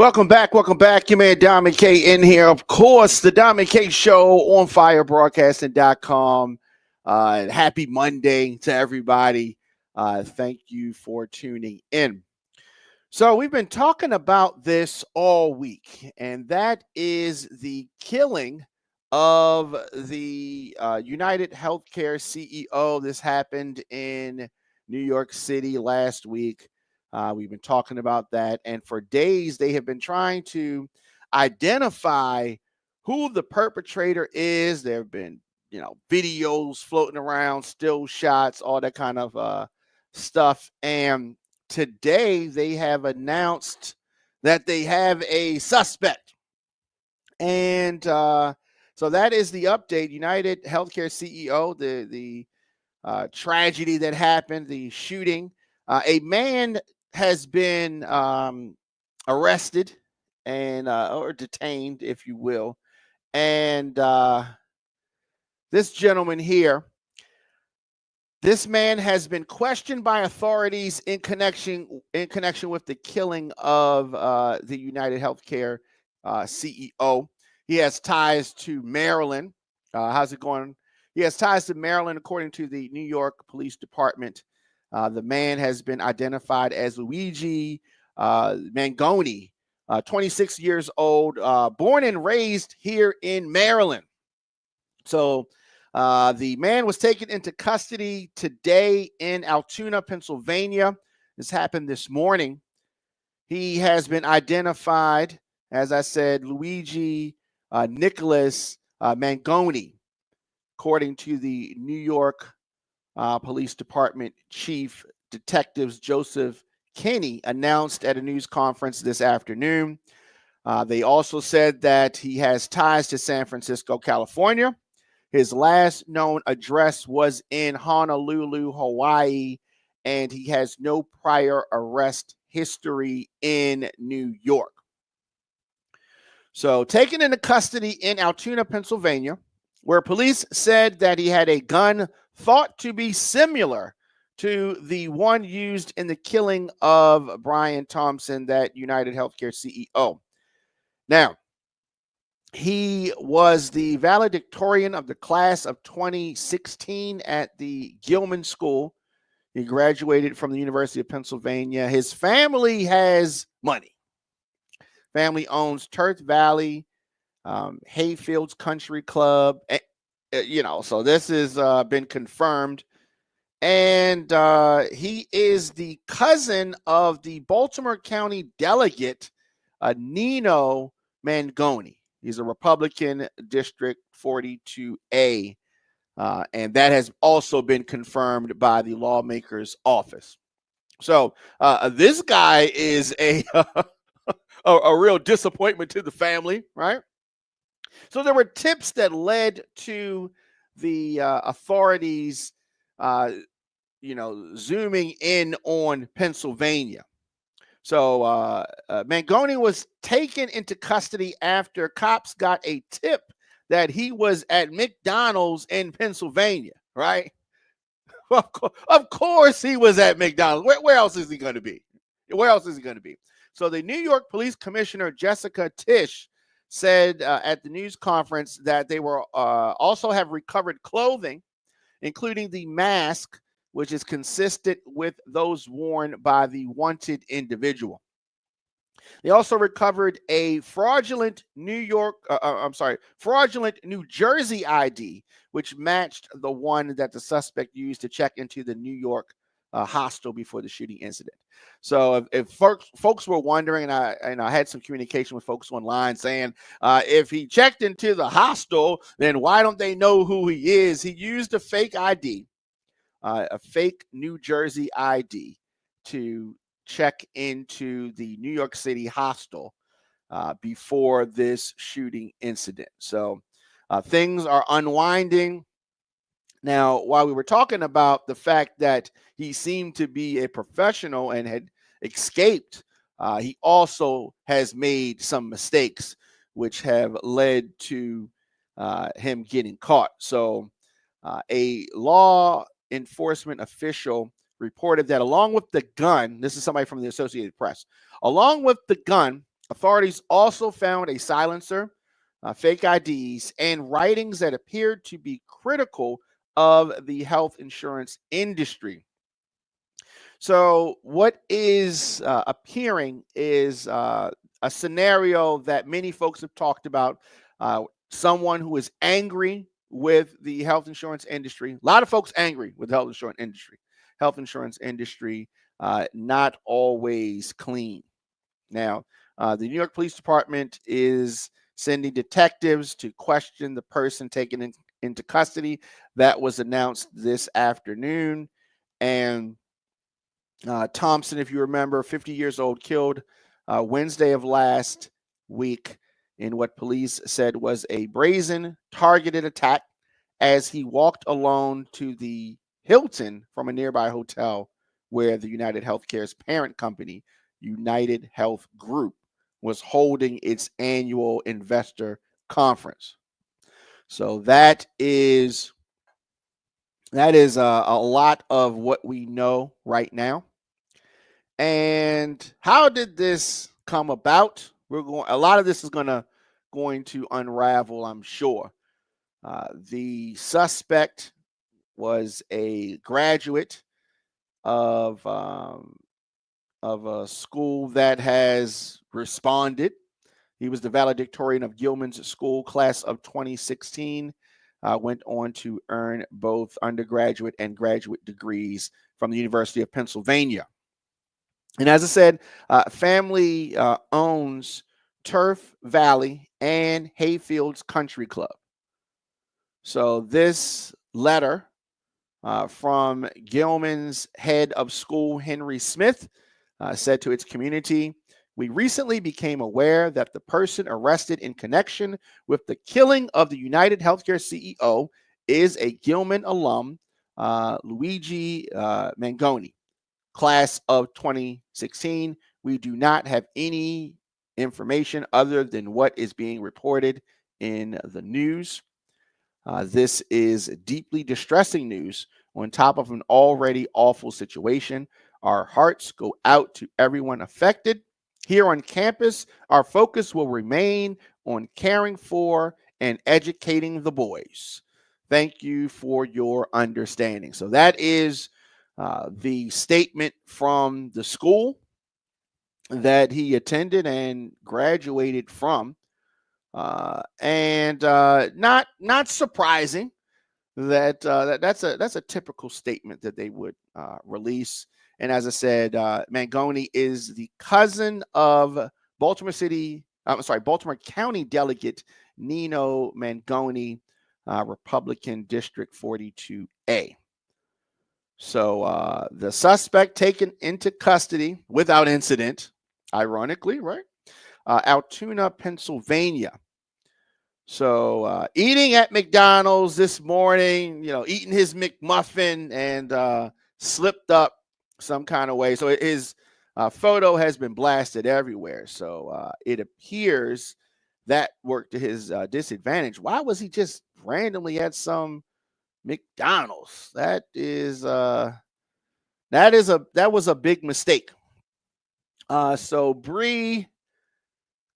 Welcome back. Welcome back. Your man Diamond K in here. Of course, the Diamond K Show on firebroadcasting.com. Happy Monday to everybody. Thank you for tuning in. So we've been talking about this all week, and that is the killing of the UnitedHealthcare CEO. This happened in New York City last week. We've been talking about that, and for days they have been trying to identify who the perpetrator is. There have been, videos floating around, still shots, all that kind of stuff. And today they have announced that they have a suspect, and so that is the update. United Healthcare CEO, the tragedy that happened, the shooting. A man has been arrested and or detained, if you will, and this gentleman here, this man has been questioned by authorities in connection with the killing of the United Healthcare CEO. He has ties to Maryland. How's it going? He has ties to Maryland, according to the New York Police Department. The man has been identified as Luigi Mangione, 26 years old, born and raised here in Maryland. So the man was taken into custody today in Altoona, Pennsylvania. This happened this morning. He has been identified, as I said, Luigi Nicholas Mangione, according to the New York Police Department Chief Detectives Joseph Kinney announced at a news conference this afternoon. They also said that he has ties to San Francisco, California. His last known address was in Honolulu, Hawaii, and he has no prior arrest history in New York. So, taken into custody in Altoona, Pennsylvania, where police said that he had a gun thought to be similar to the one used in the killing of Brian Thompson, that United Healthcare CEO. Now, he was the valedictorian of the class of 2016 at the Gilman School. He graduated from the University of Pennsylvania. His family has money. Family owns Turf Valley, Hayfields Country Club, so this has been confirmed. And he is the cousin of the Baltimore County delegate, Nino Mangione. He's a Republican, District 42A, and that has also been confirmed by the lawmaker's office. So this guy is a real disappointment to the family, right? So there were tips that led to the authorities, zooming in on Pennsylvania. So Mangione was taken into custody after cops got a tip that he was at McDonald's in Pennsylvania, right? Of course he was at McDonald's. Where else is he going to be? Where else is he going to be? So the New York Police Commissioner, Jessica Tisch, said at the news conference that they were also have recovered clothing, including the mask, which is consistent with those worn by the wanted individual. They also recovered a fraudulent New Jersey ID, which matched the one that the suspect used to check into the New York hostel before the shooting incident. So if folks were wondering, and I had some communication with folks online saying, if he checked into the hostel, then why don't they know who he is? He used a fake ID, a fake New Jersey ID, to check into the New York City hostel before this shooting incident. So things are unwinding. Now, while we were talking about the fact that he seemed to be a professional and had escaped, he also has made some mistakes which have led to him getting caught. So a law enforcement official reported that along with the gun, this is somebody from the Associated Press, along with the gun, Authorities also found a silencer, fake IDs, and writings that appeared to be critical of the health insurance industry. So, what is appearing is a scenario that many folks have talked about. Someone who is angry with the health insurance industry. A lot of folks angry with the health insurance industry. Health insurance industry not always clean. Now, the New York Police Department is sending detectives to question the person taken into custody. That was announced this afternoon. And Thompson, if you remember, 50 years old, killed Wednesday of last week in what police said was a brazen, targeted attack as he walked alone to the Hilton from a nearby hotel where the UnitedHealthcare's parent company, United Health Group, was holding its annual investor conference. So that is a lot of what we know right now. And how did this come about? A lot of this is going to unravel, I'm sure. The suspect was a graduate of a school that has responded. He was the valedictorian of Gilman's School class of 2016. Went on to earn both undergraduate and graduate degrees from the University of Pennsylvania. And as I said, family owns Turf Valley and Hayfields Country Club. So this letter from Gilman's head of school, Henry Smith, said to its community, "We recently became aware that the person arrested in connection with the killing of the UnitedHealthcare CEO is a Gilman alum, Luigi Mangione, class of 2016. We do not have any information other than what is being reported in the news. This is deeply distressing news on top of an already awful situation. Our hearts go out to everyone affected. Here on campus, our focus will remain on caring for and educating the boys. Thank you for your understanding." So that is the statement from the school that he attended and graduated from. And not surprising that's a typical statement that they would release. And as I said, Mangoni is the cousin of Baltimore County delegate Nino Mangoni, Republican District 42A. So the suspect taken into custody without incident, ironically, right? Altoona, Pennsylvania. So eating at McDonald's this morning, eating his McMuffin and slipped up some kind of way. So his photo has been blasted everywhere. So it appears that worked to his disadvantage. Why was he just randomly at some McDonald's? That was a big mistake. So Bree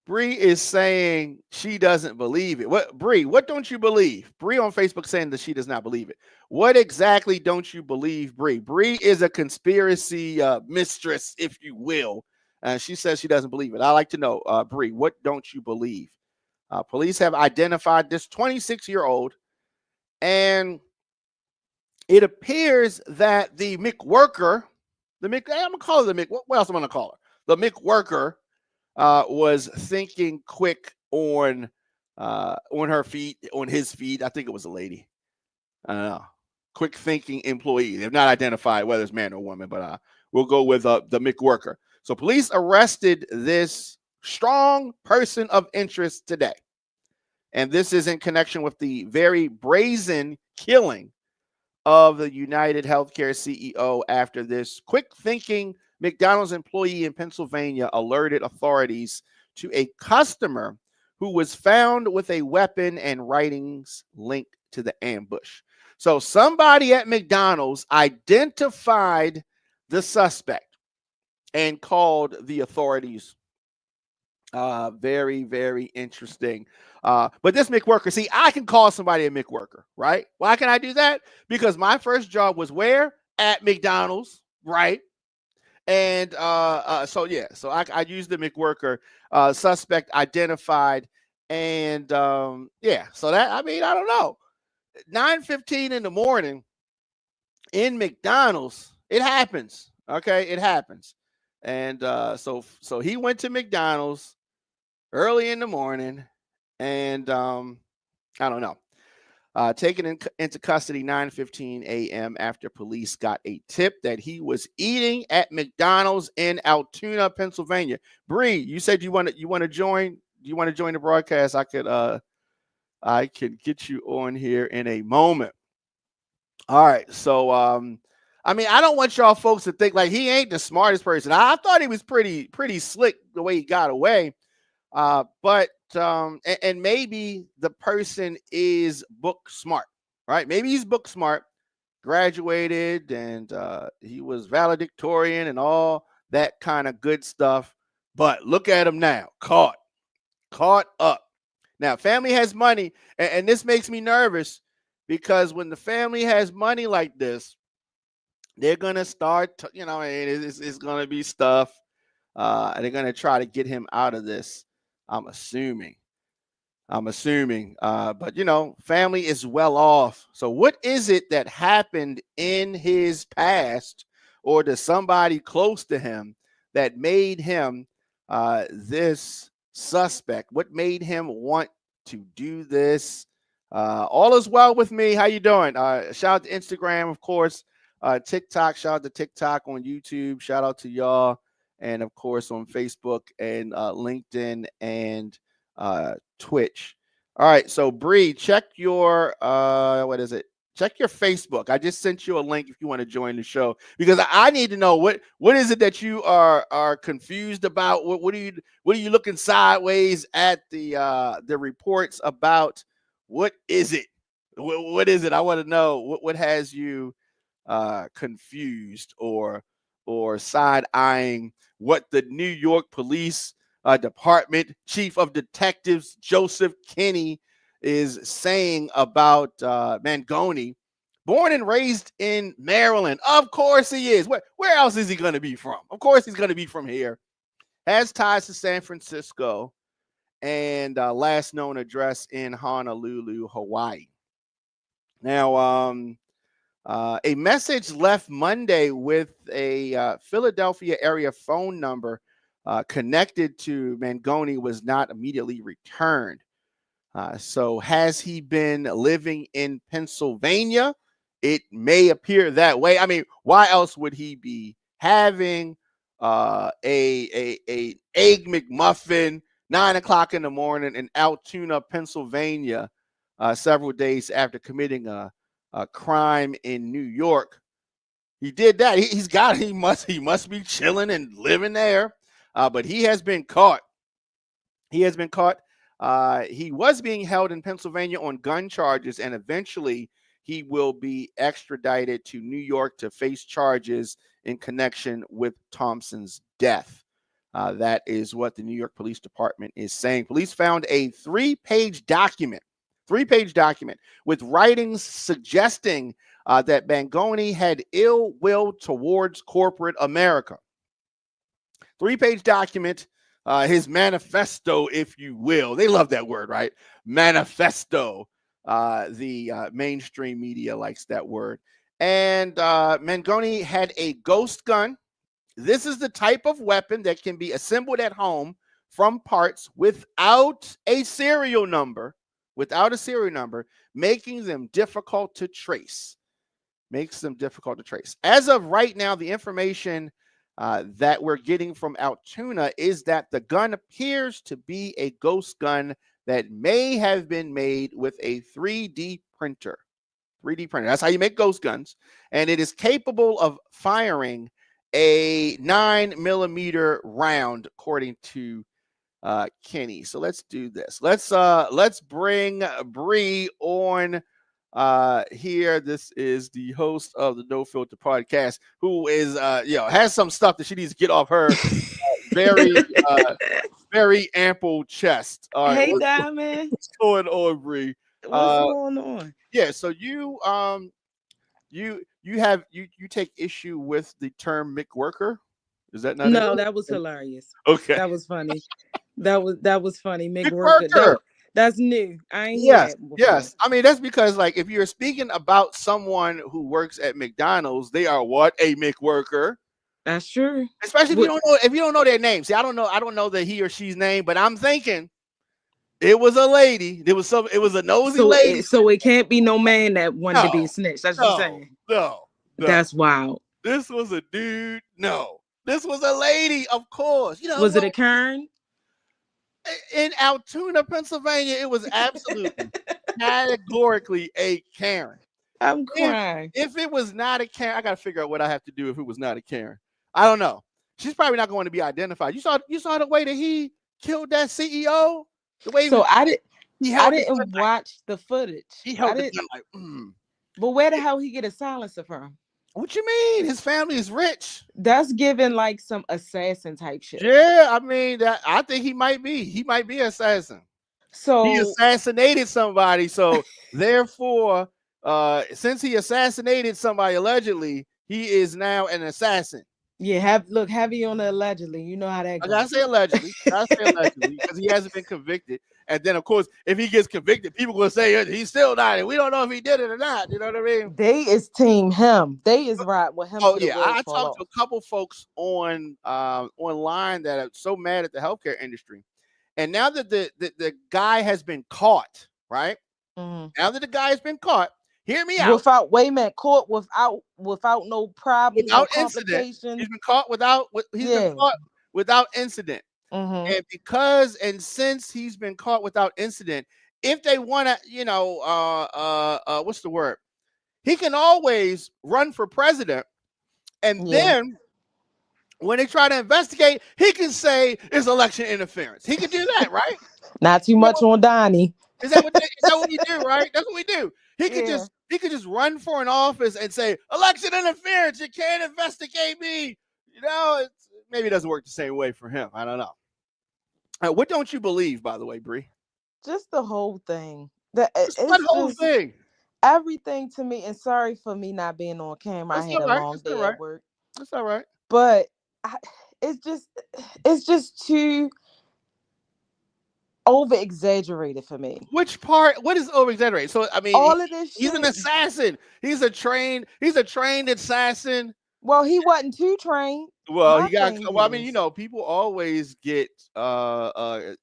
is saying she doesn't believe it. What don't you believe? Bree on Facebook saying that she does not believe it. What exactly don't you believe, Bree? Bree is a conspiracy mistress, if you will. She says she doesn't believe it. I like to know, Bree, what don't you believe? Police have identified this 26-year-old, and it appears that the McWorker, I'm gonna call her the Mc. What else am I gonna call her? The McWorker was thinking quick on her feet, on his feet. I think it was a lady. I don't know. Quick thinking employee. They've not identified whether it's man or woman, but we'll go with the McWorker. So police arrested this strong person of interest today. And this is in connection with the very brazen killing of the UnitedHealthcare CEO after this quick thinking McDonald's employee in Pennsylvania alerted authorities to a customer who was found with a weapon and writings linked to the ambush. So somebody at McDonald's identified the suspect and called the authorities Very, very interesting. But this McWorker, see, I can call somebody a McWorker, right? Why can I do that? Because my first job was where? At McDonald's, right? And so yeah, so I used the McWorker, suspect identified, and yeah, so that I mean I don't know, 9:15 in the morning in McDonald's, it happens. Okay, it happens, and so he went to McDonald's early in the morning, and I don't know. Taken into custody 9:15 a.m. after police got a tip that he was eating at McDonald's in Altoona, Pennsylvania. Bree, you said you want to join. Do you want to join the broadcast? I could get you on here in a moment. All right, so I mean, I don't want y'all folks to think like he ain't the smartest person. I thought he was pretty slick the way he got away. But and maybe the person is book smart, right? Maybe he's book smart, graduated, and he was valedictorian and all that kind of good stuff. But look at him now, caught up. Now, family has money, and this makes me nervous because when the family has money like this, they're gonna start, it's gonna be stuff. They're gonna try to get him out of this. I'm assuming. But family is well off. So, what is it that happened in his past, or to somebody close to him, that made him this suspect? What made him want to do this? All is well with me. How you doing? Shout out to Instagram, of course. TikTok. Shout out to TikTok on YouTube. Shout out to y'all, and of course on Facebook and LinkedIn and Twitch. All right, so Bree, check your what is it? Check your Facebook. I just sent you a link if you want to join the show, because I need to know what is it that you are confused about. What are you looking sideways at the reports about? What is it? What is it? I want to know what has you confused or side eyeing what the New York Police Department Chief of Detectives Joseph Kinney is saying about Mangione, born and raised in Maryland. Of course he is. Where else is he going to be from? Of course he's going to be from here. Has ties to San Francisco and last known address in Honolulu, Hawaii. Now, a message left Monday with a Philadelphia area phone number connected to Mangione was not immediately returned. So has he been living in Pennsylvania? It may appear that way. I mean, why else would he be having a egg McMuffin 9:00 in the morning in Altoona, Pennsylvania, several days after committing a crime in New York? He did that. He must be chilling and living there. But he has been caught. He has been caught. He was being held in Pennsylvania on gun charges, and eventually he will be extradited to New York to face charges in connection with Thompson's death. That is what the New York Police Department is saying. Police found a three-page document with writings suggesting that Mangione had ill will towards corporate America. Three-page document, his manifesto, if you will. They love that word, right? Manifesto. The mainstream media likes that word. And Mangione had a ghost gun. This is the type of weapon that can be assembled at home from parts without a serial number, making them difficult to trace. As of right now, the information that we're getting from Altoona is that the gun appears to be a ghost gun that may have been made with a 3D printer. That's how you make ghost guns. And it is capable of firing a 9mm round, according to Kenny. So let's do this. Let's bring Bree on here. This is the host of the No Filter podcast, who is has some stuff that she needs to get off her very very ample chest. All right, Hey, Diamond. what's going on, Bree? What's going on? Yeah, so you take issue with the term McWorker. Is that not it? No, that was hilarious. Okay. That was funny. That was funny. McWorker. McWorker. That's new. I ain't hear Yes, that before. yes. I mean, that's because, like, if you're speaking about someone who works at McDonald's, they are what? A McWorker. That's true. Especially What? if you don't know their name. See, I don't know that he or she's name, but I'm thinking it was a lady. It was a nosy lady. So it can't be no man that wanted to be a No, snitch. That's what you're no, saying. no, no. That's wild. This was a dude. No, this was a lady. Of course, you know Was it what? a Karen? In Altoona, Pennsylvania, it was absolutely categorically a Karen. I'm If crying. if it was not a Karen, I got to figure out what I have to do if it was not a Karen. I don't know. She's probably not going to be identified. You saw the way that he killed that CEO. The way So he I held the gun didn't like watch the footage. he I held the didn't. gun like. Mm. But where the hell he get a silencer from? What you mean? His family is rich. That's giving like some assassin type shit. Yeah, I mean that. I think he might be. He might be an assassin. He So assassinated somebody, so therefore, since he assassinated somebody allegedly, he is now an assassin. yeah, look heavy on the allegedly. You know how that I gotta goes. say allegedly. I gotta say allegedly because he hasn't been convicted. And then, of course, if he gets convicted, people will say he's still not. And we don't know if he did it or not. You know what I mean? They is team him. They is right with him Oh till the yeah, wheels I fall talked to off. a couple folks online that are so mad at the healthcare industry. And now that the guy has been caught, right? Mhm. Now that the guy has been caught, hear me out. Without wait a minute, court without no problems, no Without incident, complications. he's been Yeah. caught without incident. Mm-hmm. And since he's been caught without incident, if they want to, what's the word? He can always run for president, and Yeah. then when they try to investigate, he can say it's election interference. He can do that, right? Not too You much know, on Donnie. is that what we do, right? That's what we do. Yeah. He could just run for an office and say election interference. You can't investigate me. Maybe it doesn't work the same way for him. I don't know. What don't you believe, by the way, Bree? Just the whole thing. Just what It's whole just thing? everything to me. And sorry for me not being on camera. I That's had all a right. long That's all day right. at work. That's all right. But I, it's just too over exaggerated for me. Which part? What is over exaggerated? So I mean, All of this he's an shit. assassin. He's a trained assassin. Well, he wasn't too trained. Well, My he got. thing Well, I mean, is, people always get what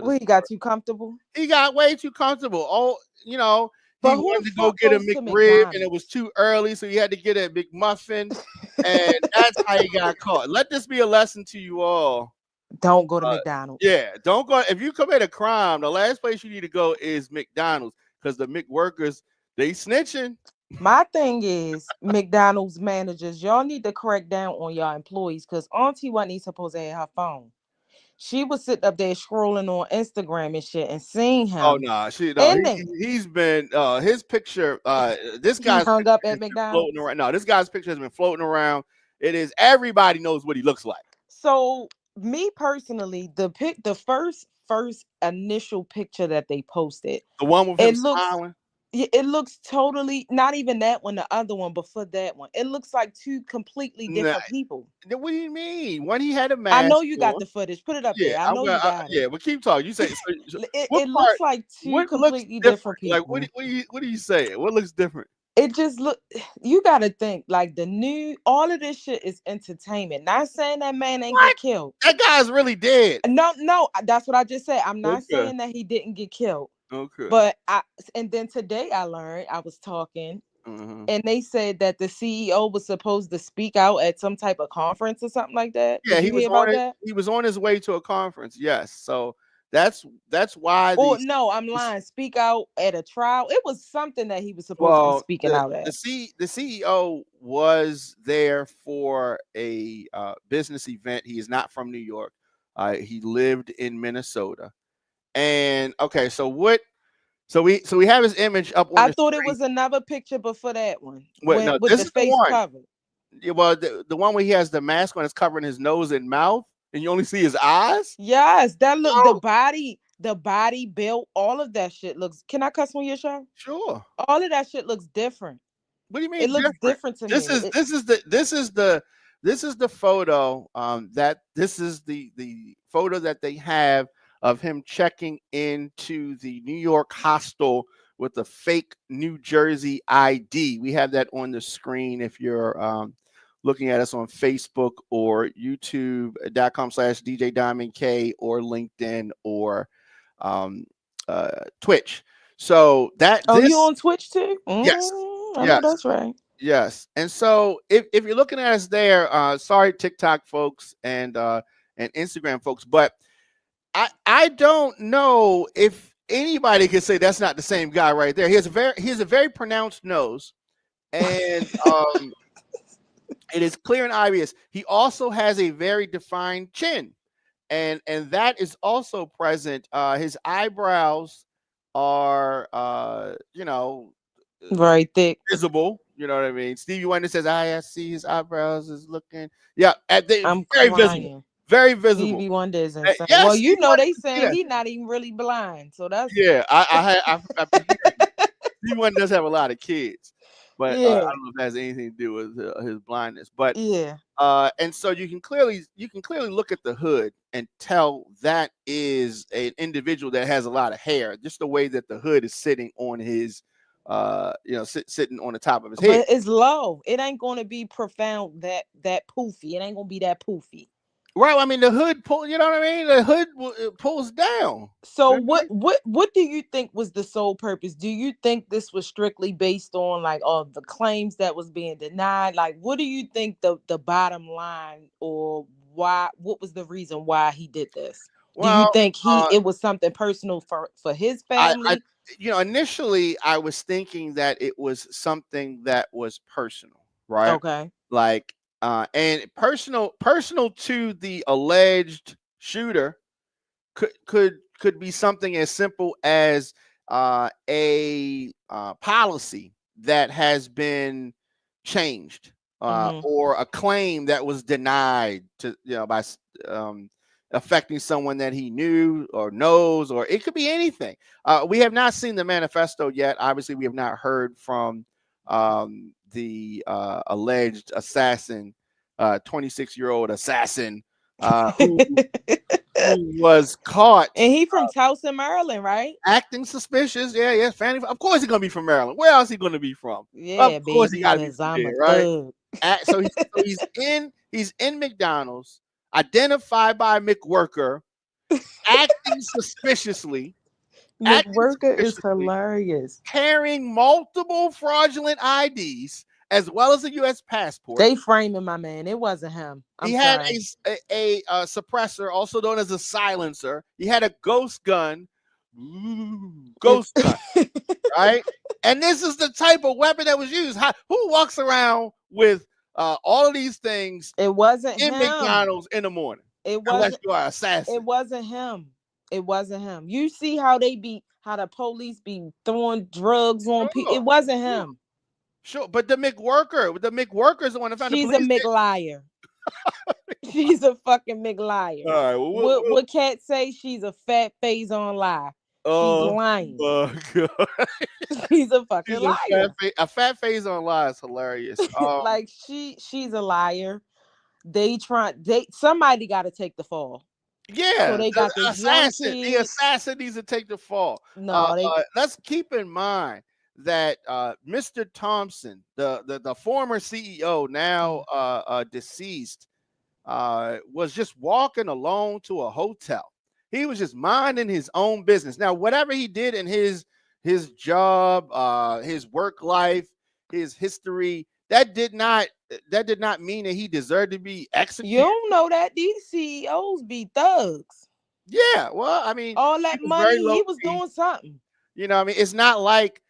well, is he got too comfortable. he got way too comfortable. Oh, he But who the wanted to go fuck get a goes to McRib and it McDonald's? was too early, so he had to get a McMuffin, and that's how he got caught. Let this be a lesson to you all. Don't go to McDonald's. Yeah, don't go. If you commit a crime, the last place you need to go is McDonald's because the McWorkers, they snitching. My thing is, McDonald's managers, y'all need to crack down on y'all employees because Auntie wasn't even supposed to have her phone. She was sitting up there scrolling on Instagram and shit and seeing Oh him no, in there. he's been his picture. This He guy's hung picture up has at been floating McDonald's. around. No, this guy's picture has been floating around. It is everybody knows what he looks like. So me personally, the first initial picture that they posted, The one with him it looks smiling. it looks totally not even that one, the other one, but for that one, it looks like two completely Nah, different people. what do you mean? When he had a I mask know you got on. the footage. Put it up Yeah, there. I know you got it. yeah, but keep talking. You say so what It part? looks like two What looks completely different different? Like people. what are you saying? What looks different? It just look. You got to think like all of this shit is entertainment. Not saying that man ain't What? get killed. That guy's really dead. No, that's what I just said. I'm not Okay. saying that he didn't get killed. Okay. But and then today I learned, I was talking Uh-huh. and they said that the CEO was supposed to speak out at some type of conference or something like that. Yeah, Did you hear about that? he was on his way to a conference. Yes. So that's why Or no, I'm lying. Speak out at a trial. It was something that he was supposed to be well, speaking out at. the CEO was there for a business event. He is not from New York. He lived in Minnesota. And okay, so we have his image up on I the thought it screen. was another picture before that one Wait, no, with this the is the face one. covered. Yeah, well, the one where he has the mask on, is covering his nose and mouth, and you only see his eyes. Yes, that look Oh, the body built, all of that shit looks. Can I cuss on your show? sure. All of that shit looks different. What do you It mean looks different? different to This me. is this is the this is the this is the photo. That this is the photo that they have of him checking into the New York hostel with a fake New Jersey ID. We have that on the screen if you're looking at us on Facebook or YouTube.com/DJ Diamond K or LinkedIn or um, Twitch. So that Oh, you this on Twitch too? yes. I know Yes. that's right. Yes, and so if you're looking at us there, sorry TikTok folks and Instagram folks, but I don't know if anybody can say that's not the same guy right there. He has a very pronounced nose, and it is clear and obvious. He also has a very defined chin, and that is also present. His eyebrows are Very thick. visible. You know what I mean? Stevie Wonder says, I see his eyebrows is looking. Yeah, I'm very visible. crying. Very visible. Stevie Wonder is insane. Well, Yes, you Stevie know Wonder they can see saying that. he not even really blind, so that's Yeah, I've been hearing that. Stevie Wonder does have a lot of kids, but I yeah, don't know if that has anything to do with his blindness. But yeah. and so you can clearly look at the hood and tell that is an individual that has a lot of hair. Just the way that the hood is sitting on his, sitting on the top of his head. But it's low. It ain't gonna be profound that poofy. It ain't gonna be that poofy. Right. I mean, the hood pull. You know what I mean? The hood pulls down. So You know what I what do you think was the sole purpose? Do you think this was strictly based on like all the claims that was being denied? Like what do you think the bottom line, or why, what was the reason why he did this? Do you Well, think uh, it was something personal for his I, family? initially I was thinking that it was something that was personal, right? Okay. Like, and personal to the alleged shooter could be something as simple as a policy that has been changed, Mm-hmm. or a claim that was denied to by affecting someone that he knew or knows, or it could be anything. We have not seen the manifesto yet. Obviously, we have not heard from the alleged assassin, 26-year-old assassin, who was caught And he from Towson, Maryland, right? acting suspicious. Yeah, yeah. Fanny, of course he's gonna be from Maryland. Where else he gonna be from? Of Yeah, course he baby, got to be cause from I'm a there, right? thug. So he's in McDonald's, identified by a McWorker, acting suspiciously, acting McWorker is suspiciously, hilarious. carrying multiple fraudulent IDs as well as a U.S. passport. They framing my man. It wasn't him. He I'm had sorry. a suppressor, also known as a silencer. He had a ghost gun. It, Ghost gun, right? And this is the type of weapon that was used. Who walks around with all of these things it wasn't in him. McDonald's in the morning? It Unless wasn't you are an it assassin. wasn't him. It wasn't him. You see how how the police be throwing drugs on people. Sure, It wasn't sure, him. sure. But the McWorker is the one that found the She's a police did. McLiar. She's a fucking All McLiar. right. Well, What Cat say? She's a fat phase on lie. She's lying. God. She's a fucking She's liar. a fat face on live is hilarious. Like she's a liar. Somebody got to take the fall. So Yeah, they got this young the kid. assassin needs to take the fall. No, they Let's keep in mind that Mr. Thompson, the former CEO, now deceased, was just walking alone to a hotel. He was just minding his own business. Now, whatever he did in his job, his work life, his history, that did not mean that he deserved to be you executed. don't know that these CEOs be thugs. Yeah, well, I mean, All he that was very money, low he was key. doing something. I mean, it's not like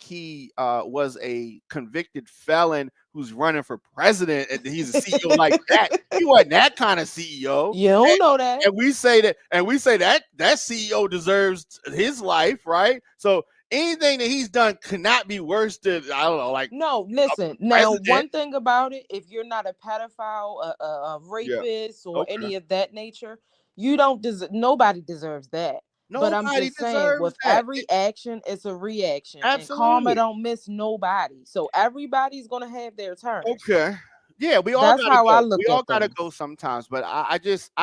he was a convicted felon who's running for president and he's a CEO like that. He wasn't that kind of CEO. You don't know that. And we say that, that CEO deserves his life, right? So anything that he's done cannot be worse than, I don't know, like No, listen. Now, president. one thing about it, if you're not a pedophile, a Yeah. rapist, or Okay. any of that nature, you don't deserve. Nobody deserves that. But I'm Nobody just saying, deserves with that. every action, it's a reaction, and karma Absolutely. don't miss nobody. So everybody's gonna have their turn. Okay. Yeah, we all That's gotta how I go. We look all at gotta things. go sometimes. But I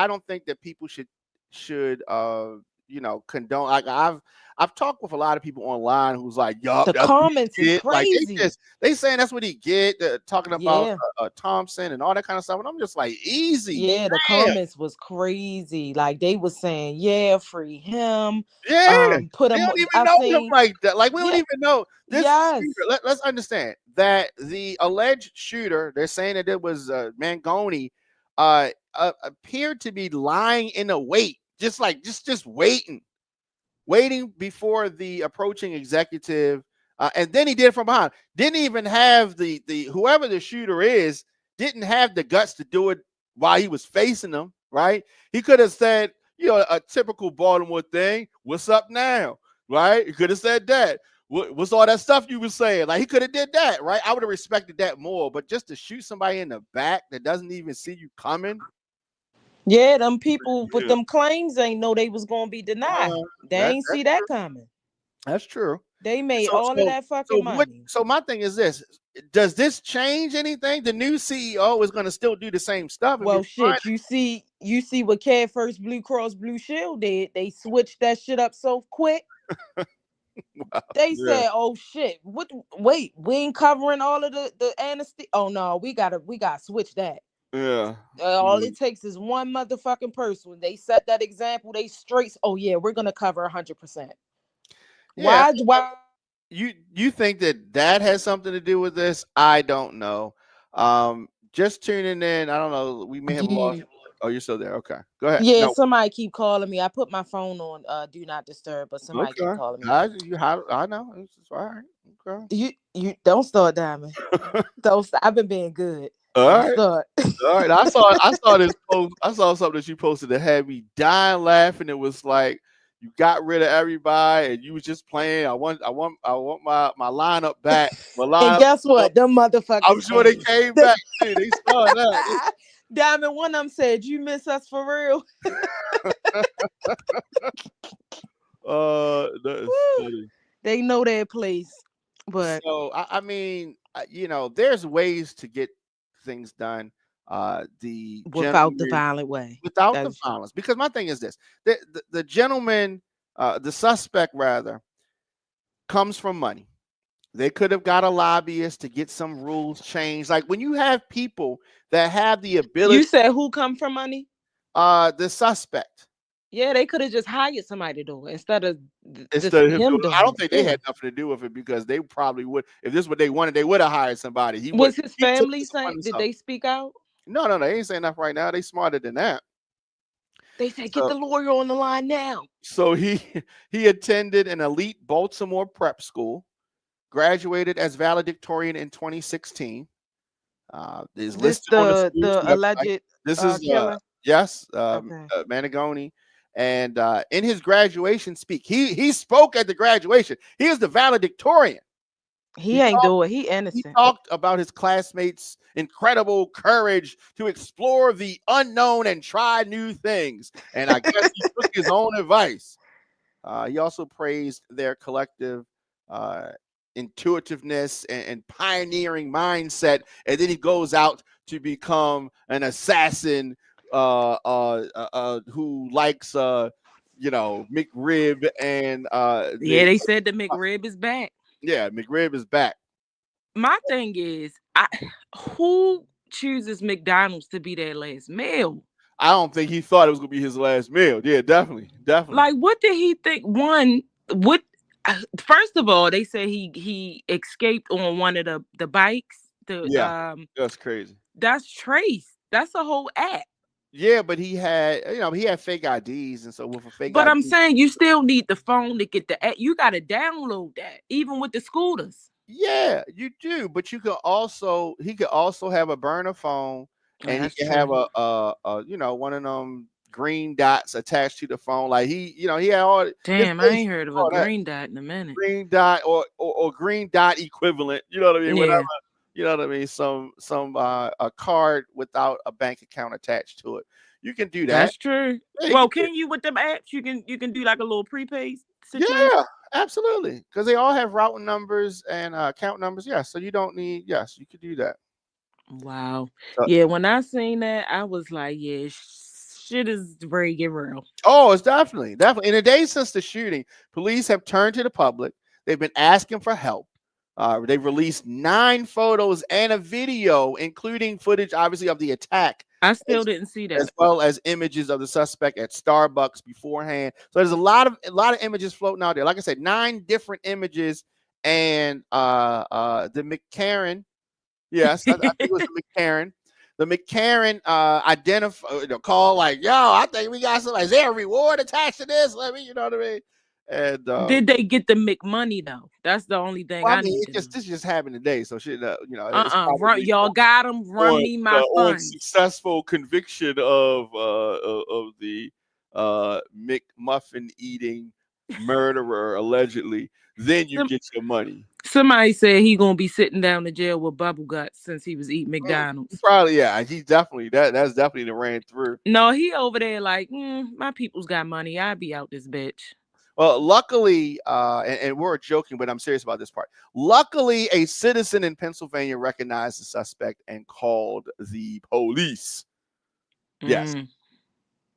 don't think that people should condone. Like I've talked with a lot of people online who's like, yup, The that's what comments he is get. Like crazy. they saying that's what he get, talking about Yeah. Thompson and all that kind of stuff. And I'm just like, easy. Yeah, the Damn. comments was crazy. Like they was saying, yeah, free him. Yeah. Put They him. don't even I know him seen. like that. Like we don't Yeah. even know this Yes. shooter. Let's understand that the alleged shooter, they're saying that it was Mangoni, appeared to be lying in a wait, just like just waiting before the approaching executive, and then he did it from behind. Didn't even have the whoever the shooter is didn't have the guts to do it while he was facing them. Right? He could have said, a typical Baltimore thing. What's up now? Right? He could have said that. What's all that stuff you were saying? Like he could have did that, right? I would have respected that more. But just to shoot somebody in the back that doesn't even see you coming, Yeah, them people with yeah, them claims ain't know they was gonna be denied. They ain't see that's that true. coming. That's true. They made So all of so that so fucking what money. so my thing is this. Does this change anything? The new CEO is gonna still do the same stuff if Well, he's shit, you see what Cat First Blue Cross Blue Shield did. They switched that shit up so quick. trying. They Yeah. said, "Oh shit, what? Wait, we ain't covering all of the anesthesia. Oh no, we gotta switch that. Yeah. All Mm. it takes is one motherfucking person. They set that example. They straight. Oh yeah, we're gonna cover 100%. Yeah. Why? Why? You think that has something to do with this? I don't know. Just tuning in. I don't know. We may have lost. You, Oh, you're still there. Okay. Go ahead. yeah, No. somebody keep calling me. I put my phone on do not disturb, but somebody keep Okay. calling me. I know. It's all right. Okay. You don't start, Diamond. Don't. I've been being good. All Don't right. start. All right, I saw this post. I saw something that you posted that had me dying laughing. It was like you got rid of everybody and you was just playing. I want my lineup back. My And lineup. guess what? Them I'm motherfuckers sure they came. came back too. They saw that. Diamond, one of them said, "You miss us for real." That is Woo. funny. They know their place, but So I mean, there's ways to get things done. The without the gentleman violent way. without the That's violence, because my thing is this: the gentleman, the suspect rather, comes from money. They could have got a lobbyist to get some rules changed. Like when you have people that have the you ability, said who come from money? the suspect, Yeah, they could have just hired somebody to do it instead of instead just of him him doing it, I doing don't it. think they Yeah. had nothing to do with it because they probably would. If this is what they wanted, they would have hired somebody. Was his He took family this upon saying? Did himself. they speak out? No, they ain't saying nothing right now. They smarter than that. They said, "Get So the lawyer on the line now." so he he attended an elite Baltimore prep school, graduated as valedictorian in 2016. Is This listed on the school's the website. alleged This is killer. yes, Okay. Manigoni, and in his graduation speak, he spoke at the graduation. He is the valedictorian. He He ain't talked do it. He he innocent. talked about his classmates' incredible courage to explore the unknown and try new things. And I guess he took his own advice. He also praised their collective uh, intuitiveness and pioneering mindset, and then he goes out to become an assassin who likes McRib and Yeah, they said the McRib is back. McRib is back. My thing is, who chooses McDonald's to be their last meal? I don't think he thought it was gonna be his last meal. Yeah, definitely. Like, what did he think? One, what? First of all, they said he escaped on one of the bikes. The Yeah, that's crazy. That's Trace. That's a whole app. Yeah, but he had fake IDs, and so with a fake But I'm ID, saying you still need the phone to get the app. You got to download that, even with the scooters. yeah, you do. But he could also have a burner phone, Oh, and he that's can have true. one of them green dots attached to the phone. Like he had all his Damn, I face, ain't heard of a all that green dot in a minute. green dot or green dot equivalent. You know what I mean? Whatever. Yeah, You know what I mean? Some a card without a bank account attached to it. You can do that. that's true. Yeah, you Well, can do can you with them apps? You can do like a little prepaid Yeah, situation. absolutely. Because they all have routing numbers and account numbers. Yeah, so you don't need. Yes, you could do that. Wow. So, Yeah, when I seen that, I was like, yeah, shit is ready to get real. oh, it's definitely. In the days since the shooting, police have turned to the public. They've been asking for help. They've released 9 photos and a video, including footage, obviously, of the attack, I still as, didn't see as that. well as images of the suspect at Starbucks beforehand. So there's a lot of images floating out there. Like I said, 9 different images, and the McCarran. Yes, I think it was the McCarran. The McCarran call like, yo, I think we got some. Is there a reward attached to this? Let me, you know what I mean? And Did they get the McMoney though? That's the only thing well, I I mean, need it to know. just this just happened today, so shit. It's Run, probably y'all got them. Run me my on funds. successful conviction of the McMuffin eating murderer allegedly. Then you Some, get your money. somebody said he gonna be sitting down in jail with bubble guts since he was eating He McDonald's. probably He's definitely that's definitely the ran through. No, he over there like, my people's got money. I'd be out this bitch. Well, luckily, and we're joking, but I'm serious about this part. Luckily, a citizen in Pennsylvania recognized the suspect and called the police. Yes. Mm.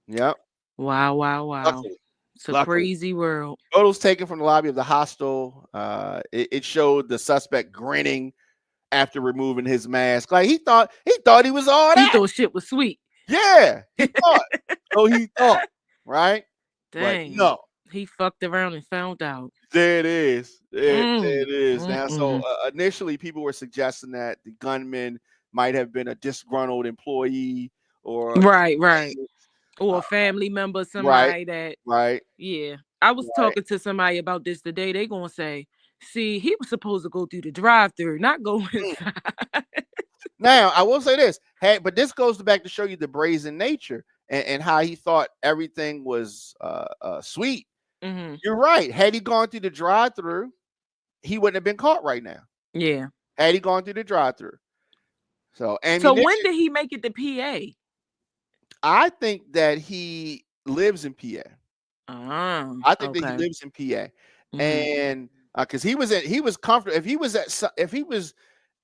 Yep. Wow, wow, wow. Luckily. It's a Luckily. crazy world. Photos taken from the lobby of the hostel. It showed the suspect grinning after removing his mask. Like he thought he was all He that. thought shit was sweet. Yeah, he thought. So he thought, right? But Dang. no. He fucked around and found out. There it is. There Mm. it is. Now, so Mm-mm. initially, people were suggesting that the gunman might have been a disgruntled employee or Right, right. Or uh, a family member, right, somebody that, right, yeah. I was right. talking to somebody about this today. They gonna say, see, he was supposed to go through the drive-through, not go Mm. inside. Now, I will say this, hey, but this goes back to show you the brazen nature and how he thought everything was sweet. Hmm. You're right. Had he gone through the drive-through, he wouldn't have been caught right now. Yeah. Had he gone through the drive-through, so So when ammunition. did he make it to PA? I think that he lives in PA. Ah, I think that he okay. lives in PA, Hmm. and because he was comfortable. If he was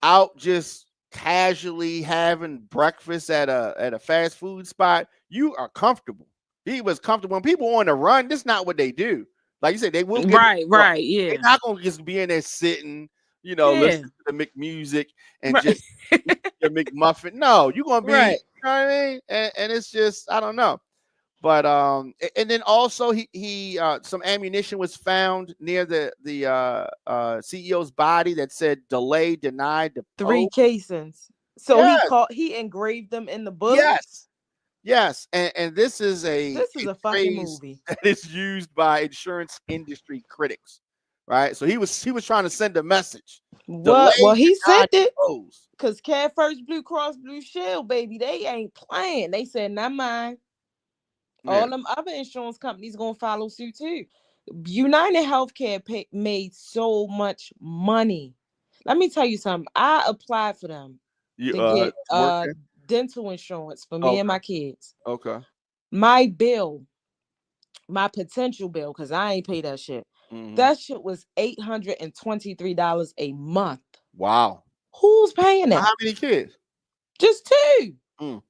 out just casually having breakfast at a fast food spot, you are comfortable. He was comfortable. When people on the run, that's not what they do. Like you said, they will get. Right, right, They're yeah. not gonna just be in there sitting, Yeah. listening to the McMusic and Right. just your McMuffin. No, you're gonna be. Right. You know what I mean? And it's just I don't know. But and then also he some ammunition was found near the CEO's body that said delay, denied, 3 depose. casings. So Yes, he engraved them in the bullets. yes, yes. And this is a This is a fucking phrase movie. that is used by insurance industry critics, right? So he was trying to send a message. What? Well, Delay, he deny, sent it depose. because Cat First Blue Cross Blue Shield, baby, they ain't playing. They said, not mine. Yeah. All them other insurance companies gonna follow suit too. United Healthcare made so much money. Let me tell you something. I applied for them You to get work there? dental insurance for me and Okay. my kids. Okay. My bill, my potential bill, because I ain't pay that shit. Hmm. That shit was $823 a month. Wow. Who's paying How that? many kids? Just two. Mm,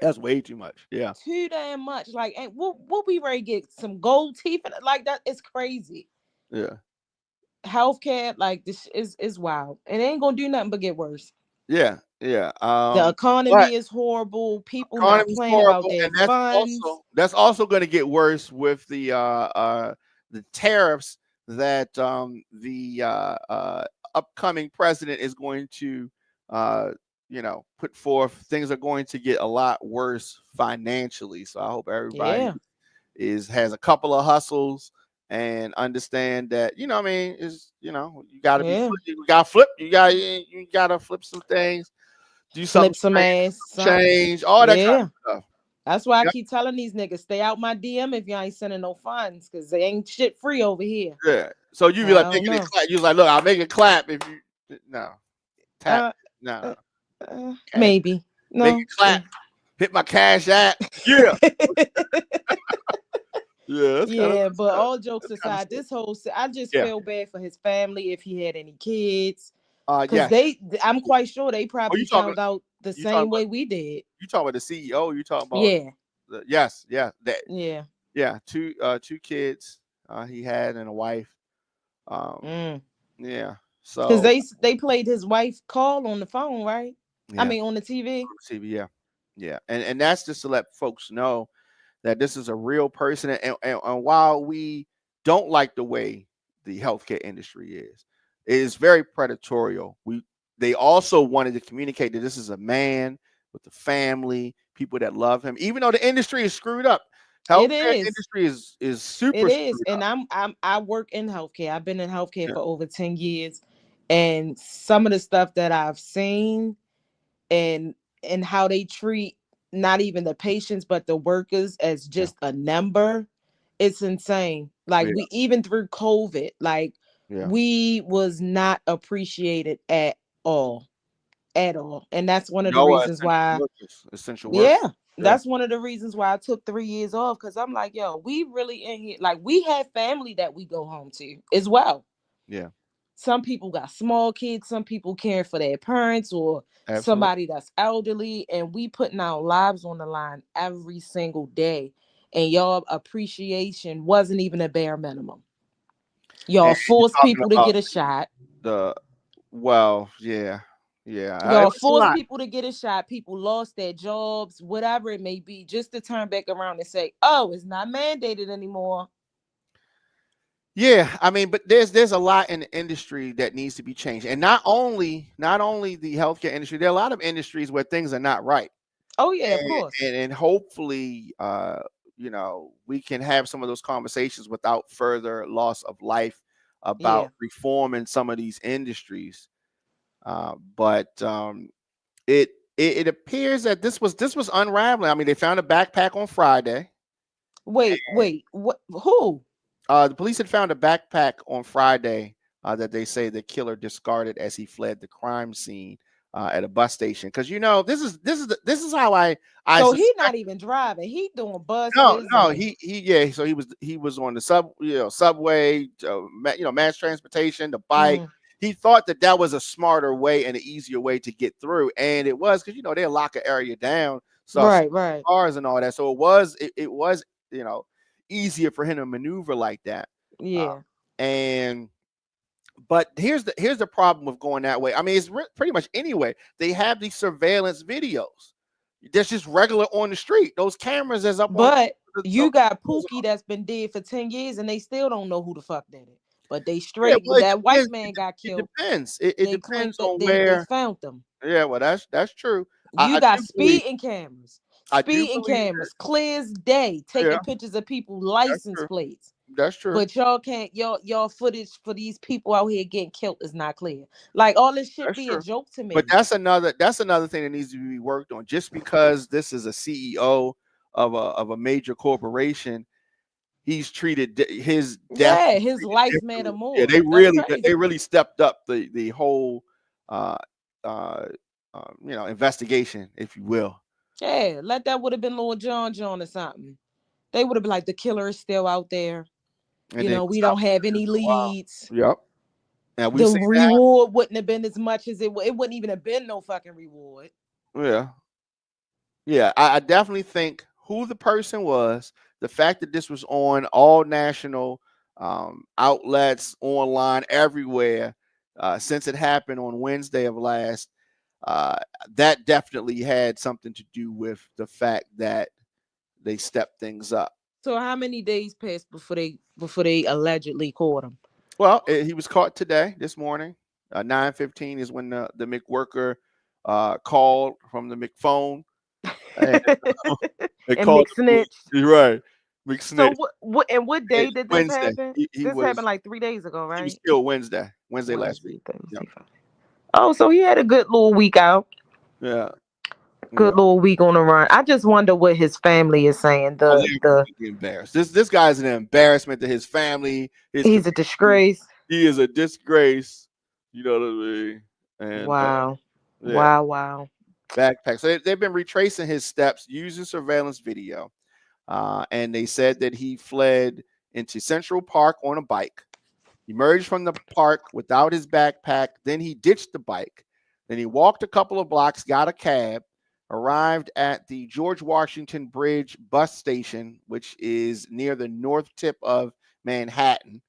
that's way too much. Yeah. Too damn much. Like, and what we ready to get some gold teeth and like that? It's crazy. Yeah. Healthcare, like this is wild. And it ain't gonna do nothing but get worse. Yeah, yeah. The But economy is horrible. People not economy's playing about horrible, their and that's funds. also going to get worse with the tariffs that the upcoming president is going to uh put forth. Things are going to get a lot worse financially. So I hope everybody Yeah, has a couple of hustles and understand that what I mean is you got to yeah. you got to flip you got to flip some things, do something Flip some strange, ass, something. change, all that kind Yeah. of stuff. That's why I Yep. keep telling these niggas, stay out my DM if y'all ain't sending no funds, because they ain't shit free over here. Yeah. So you be I like don't making it know. clap. You was like, look, I'll make it clap if you tap. Uh, No. Cash. Maybe. Make No. it clap. Hit my cash app. Yeah. Yeah, that's kind of Yeah, but all jokes that's kind of aside, this whole I just yeah. feel bad for his family if he had any kids, because Yes. I'm quite sure they Oh, probably found out the you talking same about way we did. you talking about the CEO? You talking about Yeah, yes, yeah, that yeah. yeah, two kids he had and a wife. Um, Mm. yeah. Because So they played his wife call on the phone, right? I yeah, mean, on the TV. TV, yeah, yeah, and that's just to let folks know that this is a real person, and while we don't like the way the healthcare industry is, it is very predatorial. They also wanted to communicate that this is a man with a family, people that love him, even though the industry is screwed up. It Healthcare is. industry is super It is. screwed And up. I work in healthcare. I've been in healthcare Yeah, for over 10 years. And some of the stuff that I've seen and how they treat not even the patients but the workers as yeah, just a number, it's insane. Like, yeah, we even through COVID, like, yeah. we was not appreciated all at all. And that's one of the No reasons why, essential yeah, workers. Yeah, that's one of the reasons why I took 3 years off, because I'm like, yo, we really in here, like, we have family that we go home to as well. yeah, Some people got small kids, some people caring for their parents or absolutely. somebody that's elderly, and we putting our lives on the line every single day. And y'all appreciation wasn't even a bare minimum. Y'all And you're forced talking people to about get a shot. the well, yeah, yeah. Y'all It's a forced lot. people to get a shot. People lost their jobs, whatever it may be, just to turn back around and say, oh, it's not mandated anymore. Yeah, I mean, but there's a lot in the industry that needs to be changed, and not only the healthcare industry. There are a lot of industries where things are not right, Oh, yeah, of and course. hopefully, we can have some of those conversations without further loss of life Yeah. about reforming some of these industries. But it, it appears that this was unraveling. I mean, they found a backpack on Friday. Wait. What? Who? The police had found a backpack on Friday that they say the killer discarded as he fled the crime scene at a bus station. Because this is how I So he suspect. not even driving. He doing No, buses no, and he yeah. So he was on the subway, mass transportation, the bike. mm, He thought that was a smarter way and an easier way to get through, and it was because they lock an area down, stuff right. cars and all that. So it was you know easier for him to maneuver like that. Uh, Yeah. and but here's the problem with going that way. I mean, it's pretty much anyway. They have these surveillance videos. That's just regular on the street. Those cameras that's up on But the you got Pookie that's been dead for 10 years and they still don't know who the fuck did it. But they yeah. straight, Well, it that white depends. man got It killed. depends. It They claimed depends that on they where. found them. Yeah, well, that's true. You I got do believe. speeding cameras. I do Speeding believe cameras, clear as day, that. Yeah, taking pictures of people that's license true. plates. That's true. But y'all can't, y'all footage for these people out here getting killed is not clear. Like, all this shit That's be a true. joke to But me. that's another thing that needs to be worked on. Just because this is a CEO of a major corporation, he's treated his death Yeah, his treated life matter differently. Yeah, more. they That's really they crazy. really stepped up the whole uh uh investigation, if you will. Yeah, let that would have been Lord John or something. They would have been like, the killer is still out there. And then We stop don't doing have it any for a while. leads. Yep. And we've The seen reward wouldn't have been as much as it wouldn't even have been no fucking reward. that. Yeah. Yeah. I definitely think who the person was, the fact that this was on all national outlets, online, everywhere, since it happened on Wednesday of last, uh, that definitely had something to do with the fact that they stepped things up. So how many days passed before they allegedly caught him? Well, he was caught today, this morning. 9:15 is when the McWorker called from the McPhone. And they And called mixed the police. snitch. You're right. So McSnitch. what day did this Wednesday. happen? He This was happened like 3 days ago, he was right? killed Wednesday last week. Wednesday, Yep. Thursday, Friday. Oh, so he had a good little week out. Yeah. Good little week on the run. I just wonder what his family is saying. Oh, The they're the completely embarrassed. This guy's an embarrassment to his family, his He's a community. disgrace. He is a disgrace. You know what I mean? And Wow. yeah, Wow. backpack. So they've been retracing his steps using surveillance video. And they said that he fled into Central Park on a bike, emerged from the park without his backpack. Then he ditched the bike. Then he walked a couple of blocks, got a cab, arrived at the George Washington Bridge bus station, which is near the north tip of Manhattan,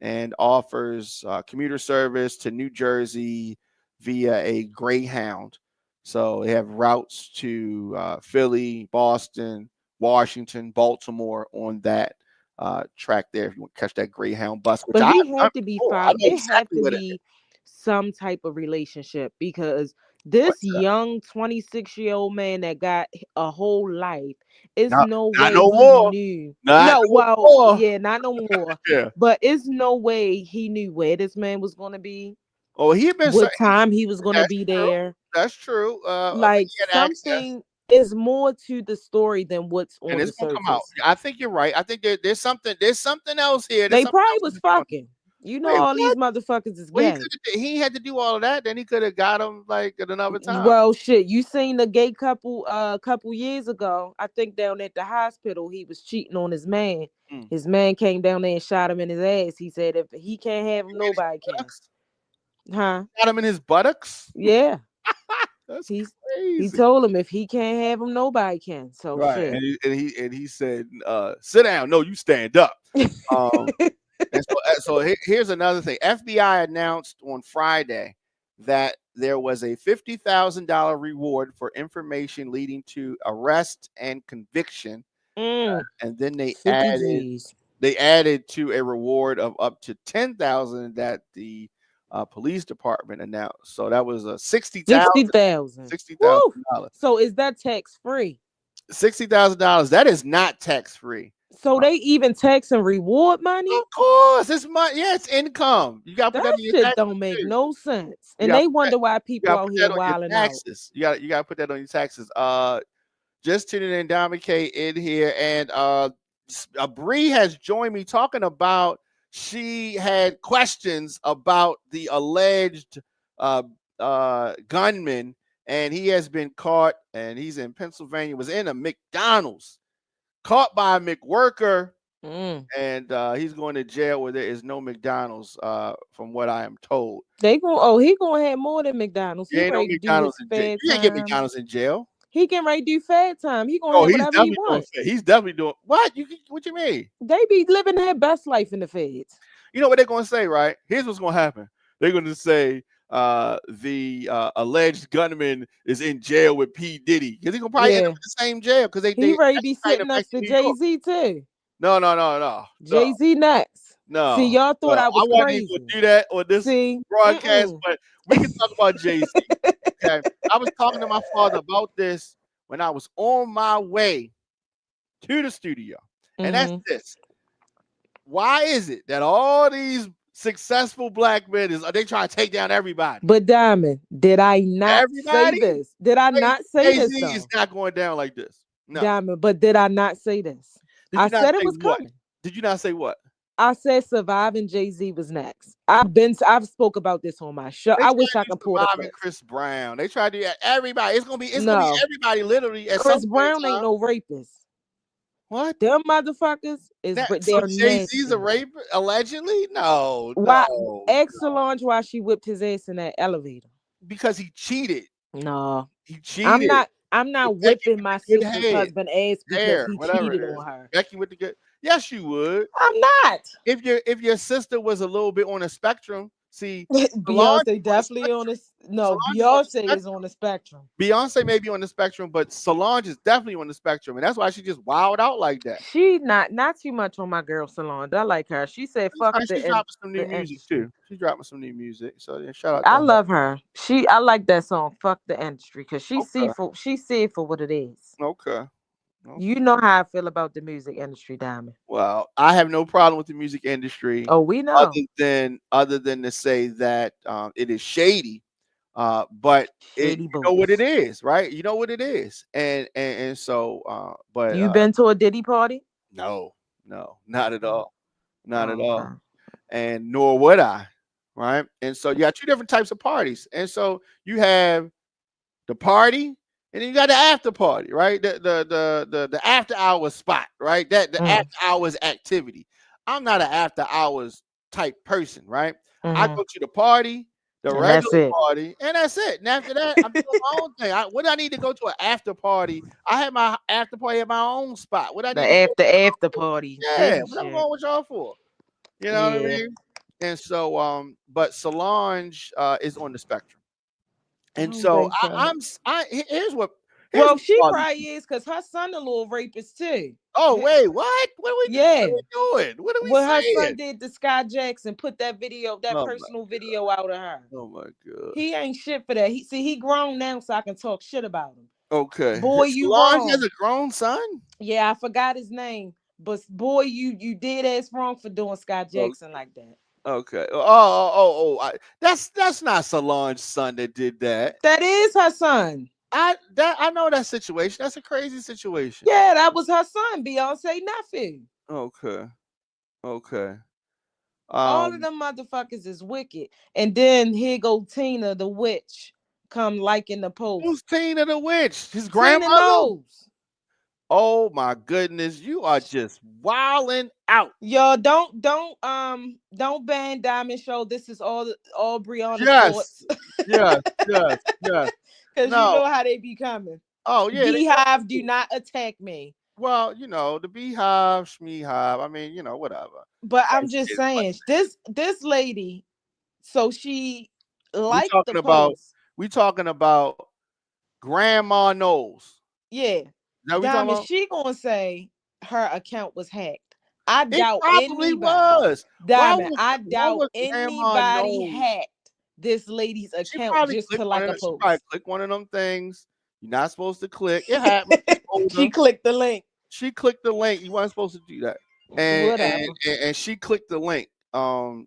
and offers commuter service to New Jersey via a Greyhound. So they have routes to Philly, Boston, Washington, Baltimore on that track there. If you want to catch that Greyhound bus, which But I've he done had to be before, I followed. know It had exactly to what it is. be some type of relationship because this What's that? young 26-year-old man that got a whole life, it's Not, no not way no he more. knew. Not No, no well, more. yeah, not no more. Yeah. But it's no way he knew where this man was going to be, Oh, he had been. what time he was going to That's be true. there. That's true. I mean, Like he had access, something is more to the story than what's and on it's the gonna come out. surface. I think you're right. I think there's something. There's something else here. There's They something probably else was in the drama. fucking. You know, Wait, all these what? motherfuckers is Well, he gay. could. He had to do all of that. Then he could have got him like at another time. Well, shit, you seen the gay couple a couple years ago? I think down at the hospital, he was cheating on his man. Mm. His man came down there and shot him in his ass. He said if he can't have him, In his nobody can. buttocks? Huh? Got him in his buttocks. Yeah. That's He crazy. told him if he can't have him, nobody can. So Right, shit. and he said, "Sit down. No, you stand up." Um, and here's another thing. FBI announced on Friday that there was a $50,000 reward for information leading to arrest and conviction, and then 50 G's. they added to a reward of up to 10,000 that the police department announced. So that was a 60,000. 60,000. Woo! $60,000. So is that tax free? $60,000. That is not tax free. So they even tax and reward money? Of course, it's money. Yeah, it's income. You gotta put That that on your shit taxes don't make too. no sense. You And gotta they put that. wonder why You people gotta out put here that on your wilding out. taxes. You gotta put that on your taxes. Just tuning in, Diamond K in here, and Bree has joined me talking about she had questions about the alleged uh gunman, and he has been caught, and he's in Pennsylvania. Was in a McDonald's, caught by a McWorker. And he's going to jail where there is no McDonald's, from what I am told. He gonna have more than McDonald's. He There ain't no ready to do his McDonald's in jail. fair You can't get time. McDonald's in jail. He getting ready to do fair time. He gonna Oh, have he's whatever he definitely doing. wants. He's definitely doing what? What you mean? They be living their best life in the feds. You know what they're going to say, right? Here's what's going to happen. They're going to say the alleged gunman is in jail with P. Diddy, because he's gonna probably end up in the same jail because He they ready to be extradited him sitting back next to to New York. Jay-Z too. No. Jay-Z next. No. See, y'all thought I I was wasn't even crazy. gonna do that on this See, broadcast, but we can talk about Jay-Z. Okay. I was talking to my father about this when I was on my way to the studio. And that's this. Why is it that all these successful black men are they trying to take down everybody? But Diamond, did I not say Everybody? this? Did I not say this Jay-Z though? is not going down like this. No. Diamond, but did I not say this? Did you I not said it say was what? coming. Did you not say what? I said surviving Jay-Z was next. I've spoke about this on my show. I wish I could pull the surviving clip. Chris Brown. They try to do everybody. It's gonna be No. everybody literally at Chris some point Brown in ain't time. no rapist. What? Them motherfuckers is So they're Jay-Z's a nasty. rapist? Allegedly? No. Why ask Solange why she whipped his ass in that elevator? Because he cheated. No. He cheated. I'm not With Becky whipping with my the good sister's head, husband ass because hair, he whatever cheated it is. on her. Becky with the good. Yes, you would. I'm not. If your sister was a little bit on the spectrum, see, Solange Beyonce is on the definitely on spectrum. this. No, Solange is on the Beyonce is spectrum. on the spectrum. Beyonce may be on the spectrum, but Solange is definitely on the spectrum, and that's why she just wowed out like that. She not too much on my girl Solange. I like her. She said fuck She's dropping some new the music industry. too. She's dropping some new music, so yeah, shout out to I her. love her. I like that song, fuck the industry, because Okay. she see it for what it is. Okay. You know how I feel about the music industry, Diamond. Well, I have no problem with the music industry. Oh, we know. Other than to say that it is shady. But it, Shady you know what it boots. is, right? You know what it is, and so, but You been to a Diddy party? no, no, not at Mm. all, not at Oh, all, okay. and nor would I, right? And so you got two different types of parties, and so you have the party, and then you got the after party, right? The after hours spot, right? That the Mm, after hours activity. I'm not an after hours type person, right? I hmm. go to the party, the And that's regular it. party, and that's it. And after that, I'm doing my own thing. What do I need to go to an after party? I have my after party at my own spot. What I The need to go? after party. Yeah, Diddy what I'm shit. going with y'all for? You know what I Yeah. mean? And so, but Solange is on the spectrum, I and don't so think so. here's Well, what she bothers me. probably is because her son a little rapist too. Oh wait, what? What Yeah. are we doing? What are we What her son saying? did to Sky Jackson, put that video, that Oh my personal god. video out of her. Oh my god. He ain't shit for that. He grown now, so I can talk shit about him. Okay. Boy, you Solange has wrong. a grown son? Yeah, I forgot his name, but boy, you did ass wrong for doing Sky Oh, Jackson like that. okay. That's not Solange's son that did that. That is her son. I know that situation. That's a crazy situation. Yeah, that was her son, Beyonce nephew. Okay. Okay. All of Um, them motherfuckers is wicked. And then here go Tina the witch, come liking the who's post. Tina the witch? His Tina grandmother? knows. Oh my goodness, you are just wilding out. Y'all don't ban Diamond Show. This is all Brianna's Yes. thoughts. Yes. Yes. Yes. Cause you No. know how they be coming. Oh yeah, they Beehive, do definitely. not attack me. Well, the beehive, schmeehive. I mean, whatever. But That I'm just shit. But saying, this lady, so she we liked the talking about post. we talking about grandma knows. Yeah. Is that what we talking Diamond, about? she gonna say her account was hacked. I It doubt probably anybody. was. Diamond, I Why doubt was grandma anybody knows? hacked this lady's She account probably just to clicked like a she probably post. clicked one of them things you're not supposed to click. It happens. She's She older. clicked the link. She clicked the link. You weren't supposed to do that. And and Whatever. and, and she clicked the link. So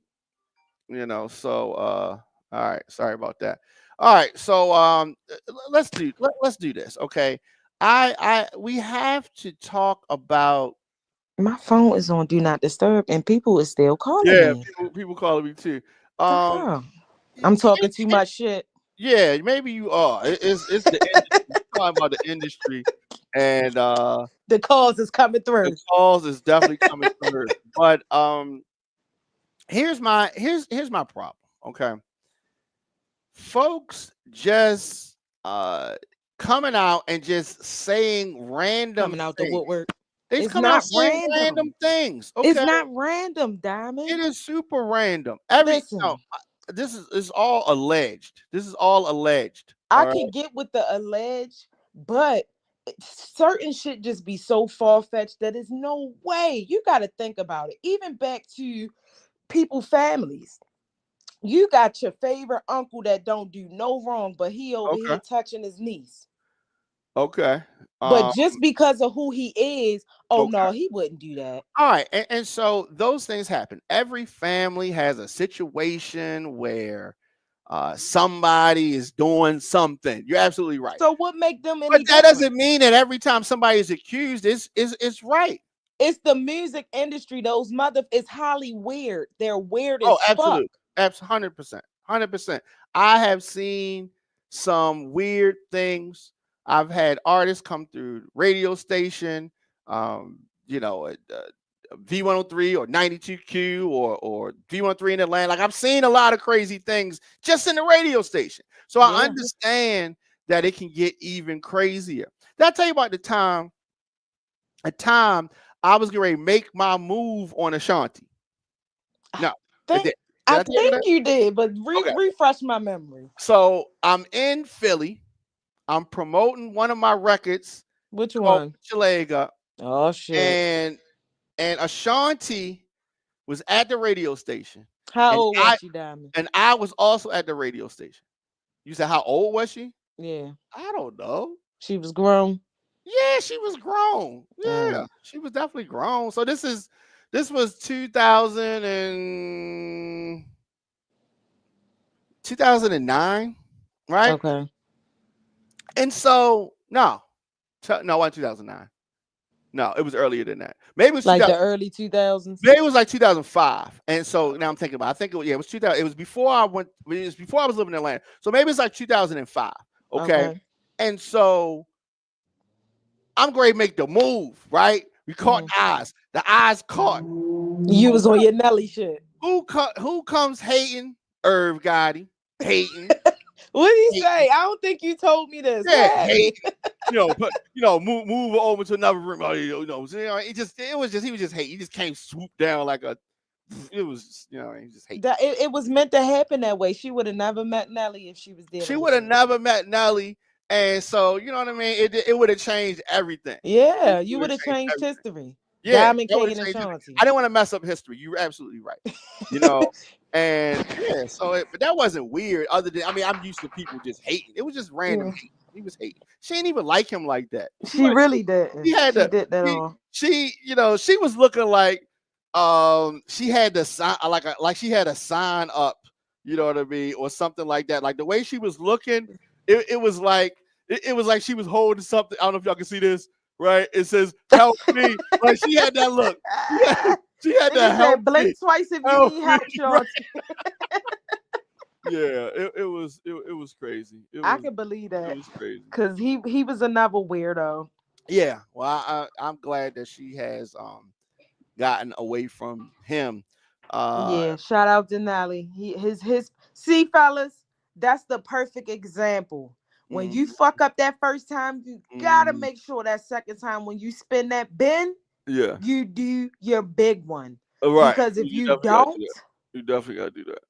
all right, sorry about that. All right, so let's do this, okay? We have to talk about. My phone is on do not disturb and people is still calling Yeah, me. people calling me too. The Um hell? it, I'm talking it, too it, much shit. yeah, maybe you are. It's the industry. We're talking about the industry, and The calls is coming the through. calls is definitely coming through. But here's my problem, okay? Folks just coming out and just saying random Coming out the things. woodwork. They's It's coming out not saying random random. things. It's Okay, not random, Diamond. it is super random. Listen, This is all alleged. This is all alleged. I All right. could get with the alleged, but certain shit just be so far fetched that there's no way. You got to think about it. Even back to people, families. You got your favorite uncle that don't do no wrong, but he over Okay. here touching his niece. Okay. But Um. just because of who he is, oh Okay. no, he wouldn't do that. All right. And so those things happen. Every family has a situation where somebody is doing something. You're absolutely right. So what make them But any that different? doesn't mean that every time somebody is accused, it's right. It's the music industry. Those mother is highly weird. They're weird Oh, as fuck. absolutely. 100%. 100%. I have seen some weird things. I've had artists come through radio station, V103 or 92Q or V103 in Atlanta. Like I've seen a lot of crazy things just in the radio station. So I Yeah. understand that it can get even crazier. Did I tell you about a time I was getting ready to make my move on Ashanti? I No, I think did. Did I tell you that? you did, but Okay. refresh my memory. So I'm in Philly. I'm promoting one of my records Which called one? Put Your Leg Up. Oh shit. And Ashanti was at the radio station. How And old was I she, Diamond? and I was also at the radio station. You said how old was she? Yeah. I don't know. She was grown. Yeah, she was grown. Yeah, Mm. she was definitely grown. So this was 2000 and 2009. right? Okay. And so no, it wasn't 2009. No, it was earlier than that. Maybe it was Like 2000. the early 2000s. Maybe it was like 2005. And so now I'm thinking about. I think it was 2000. It was before I went. It was before I was living in Atlanta. So maybe it's like 2005. Okay. Okay. And so I'm going to make the move. Right. We caught eyes. The eyes caught. You was on your Nelly shit. Who comes hating? Irv Gotti hating. What did he Hating. say? I don't think you told me this. Yeah, What happened? move over to another room. He was just hating. He just came swoop down like a. It was, he just hating. It was meant to happen that way. She would have never met Nelly if she was dealing She with would have you. never met Nelly, and so you know what I mean. It would have changed everything. Yeah, It you would would have have changed changed everything. history. Yeah, Diamond that would K have and changed history. Ashanti. I didn't want to mess up history. You were absolutely right. You know, and yeah, but that wasn't weird. Other than, I mean, I'm used to people just hating. It was just random hate. He was hating. She didn't even like him like that. She really didn't. He had She to. did that all. She, she was looking like, she had the sign like she had a sign up. You know what I mean, or something like that. Like the way she was looking, it was like it was like she was holding something. I don't know if y'all can see this. Right? It says "Help me." Like she had that look. She had to Nigga help said, me. blink twice if you Help need me, help, right? Shorty. Yeah, it was crazy. I can believe It that. was crazy. Cause he was another weirdo. Yeah. Well, I'm glad that she has gotten away from him. Yeah, shout out to Nelly. His see, fellas, that's the perfect example. When you Mhm, fuck up that first time, you gotta mhm. make sure that second time when you spin that bin, Yeah. you do your big one. Right. Because if You you definitely gotta don't, do that. You definitely gotta do that.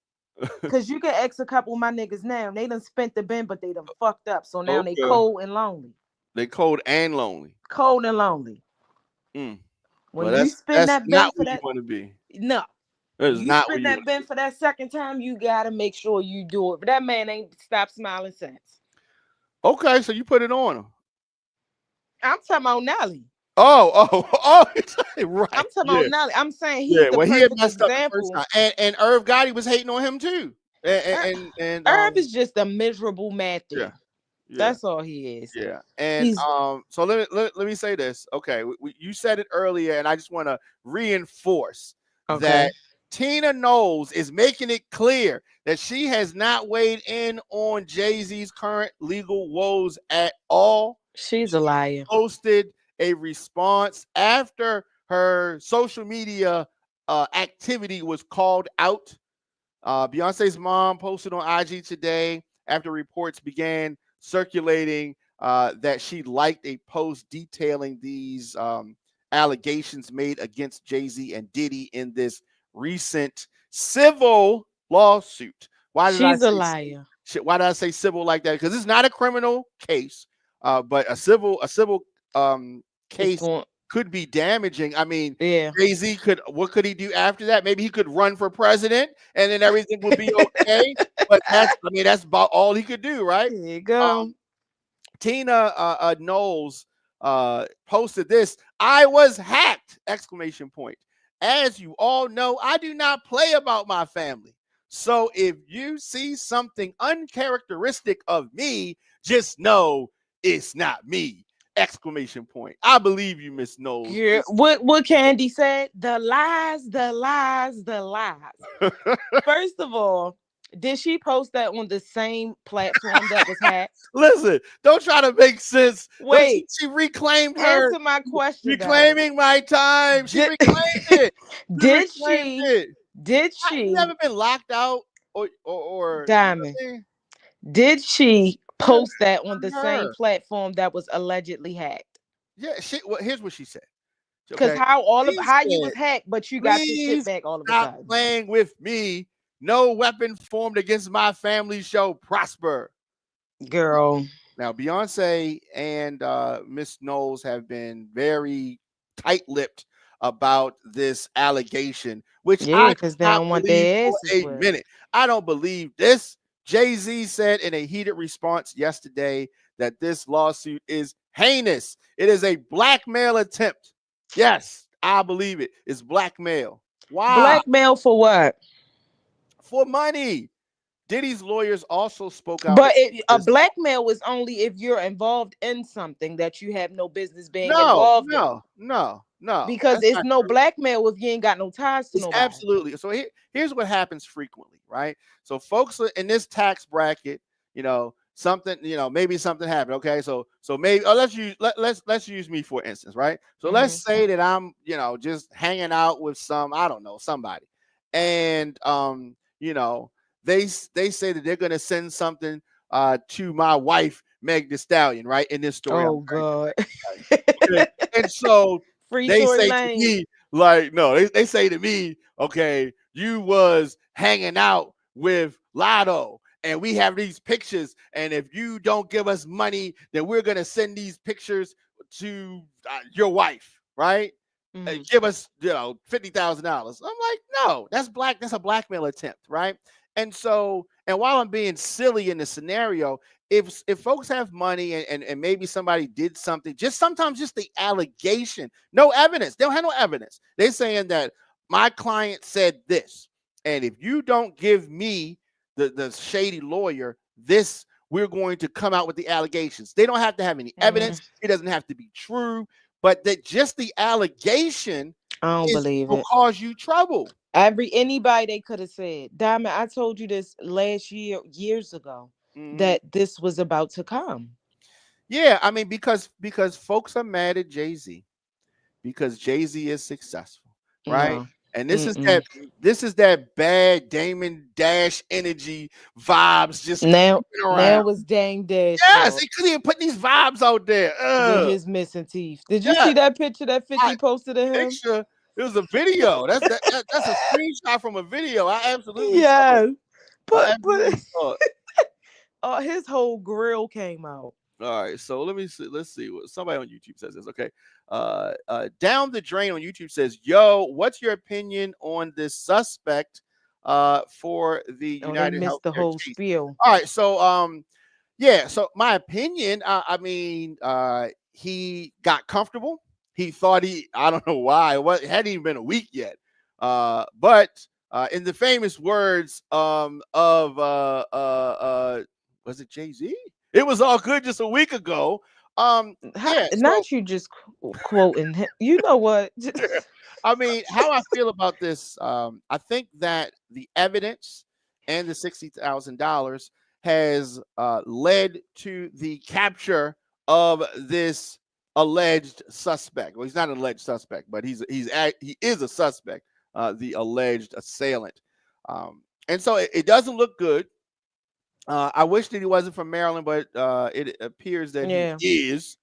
because you can ask a couple of my niggas now, they done spent the bin, but they done fucked up. So now they Okay. cold and lonely. They cold and lonely. Cold and lonely. Mm. Well, When you spin that's that bin not for where you that, want to be. no. That is You not where spin you that want to bin be. for that second time, you gotta make sure you do it. But that man ain't stopped smiling since. Okay, so you put it on him. I'm talking about Nelly. Oh, I'm right. talking about Yeah. Nelly. I'm saying he's Yeah. the Well, he had perfect messed up the first example. time, and Irv Gotti was hating on him too. And Ir- and, and Irv is just a miserable yeah, Matthew. yeah. That's all he is. Yeah, and He's so let me say this. Okay, you said it earlier, and I just want to reinforce okay. that Tina Knowles is making it clear that she has not weighed in on Jay-Z's current legal woes at all. She's a liar. Posted a response after her social media activity was called out. Beyonce's mom posted on IG today after reports began circulating that she liked a post detailing these allegations made against Jay-Z and Diddy in this recent civil lawsuit. Why did I She's a say liar. why did I say civil like that? Because it's not a criminal case, but a civil It's case going could be damaging. I mean, yeah. Jay-Z what could he do after that? Maybe he could run for president and then everything would be okay. But that's about all he could do, right? There you Um, go. Tina Knowles posted this. I was hacked! Exclamation point. As you all know, I do not play about my family. So if you see something uncharacteristic of me, just know it's not me. Exclamation point. I believe you, Miss Knowles. Yeah. What Candy said? The lies, the lies, the lies. First of all, did she post that on the same platform that was hacked? Listen, don't try to make sense. Don't Wait, she reclaimed her answer my question though. reclaiming my time. She Did reclaimed it. She did reclaimed she it. did You she never been locked out or you know Diamond? what I mean? Did she Yeah, post that on the same her. platform that was allegedly hacked? Yeah, here's what she said. Because Okay. She how you said, was hacked, but you got your shit please back all of a stop sudden. playing with me. No weapon formed against my family shall prosper. Girl. Now, Beyonce and Miss Knowles have been very tight-lipped about this allegation, which Yeah, I because they cannot don't want believe their for asses a whipped. minute. I don't believe this. Jay-Z said in a heated response yesterday that this lawsuit is heinous. It is a blackmail attempt. Yes, I believe it. It's blackmail. Why? Blackmail for what? For money. Diddy's lawyers also spoke out But a against this. blackmail is only if you're involved in something that you have no business being No, involved in. no, no, no. Because That's it's not no true. blackmail if you ain't got no ties to It's nobody. absolutely so. Here's what happens frequently, right? So folks are in this tax bracket, something, maybe something happened. Okay, so maybe let's use me for instance, right? So let's Hmm. say that I'm, just hanging out with I don't know, somebody, and they say that they're gonna send something to my wife Meg the Stallion, right? In this story I'm Oh God. telling you, right? Okay, and so Free they Tory say to Lane. me, like, no, they say to me, okay, you was hanging out with Lotto and we have these pictures. And if you don't give us money, then we're going to send these pictures to your wife, right? Hmm. Give us, $50,000. I'm like, no, that's a blackmail attempt, right? And while I'm being silly in the scenario, if folks have money and maybe somebody did something, just sometimes just the allegation, no evidence, they don't have no evidence. They're saying that my client said this, and if you don't give me the shady lawyer this, we're going to come out with the allegations. They don't have to have any evidence. It doesn't have to be true, but that just the allegation I don't believe will it. cause you trouble. Anybody they could have said, Diamond, I told you this last years ago, Mhm. that this was about to come. Yeah, I mean, because folks are mad at Jay-Z because Jay-Z is successful, right? No. And Mm-mm. this is that bad Damon Dash energy vibes just Now, creeping around. now it's Dame Dash Yes, fault they couldn't even put these vibes out there. with his missing teeth. Did you Yeah, see that picture that I 50 posted of him? picture. It was a video. That's a screenshot from a video. I absolutely saw it. Yeah. I But absolutely saw it. his whole grill came out. All right, so let me see. Let's see what somebody on YouTube says this. Okay, down the drain on YouTube says, "Yo, what's your opinion on this suspect for the Oh, they United missed the Healthcare whole case?" spiel. All right, so yeah, so my opinion, he got comfortable. He thought I don't know why. It hadn't even been a week yet. But in the famous words of was it Jay-Z? It was all good just a week ago. Yeah, so Not you just quoting him. You know what? I mean, how I feel about this, I think that the evidence and the $60,000 has led to the capture of this alleged suspect. Well, he's not an alleged suspect, but he is a suspect, the alleged assailant. And so it doesn't look good. I wish that he wasn't from Maryland, but it appears that he Yeah. is,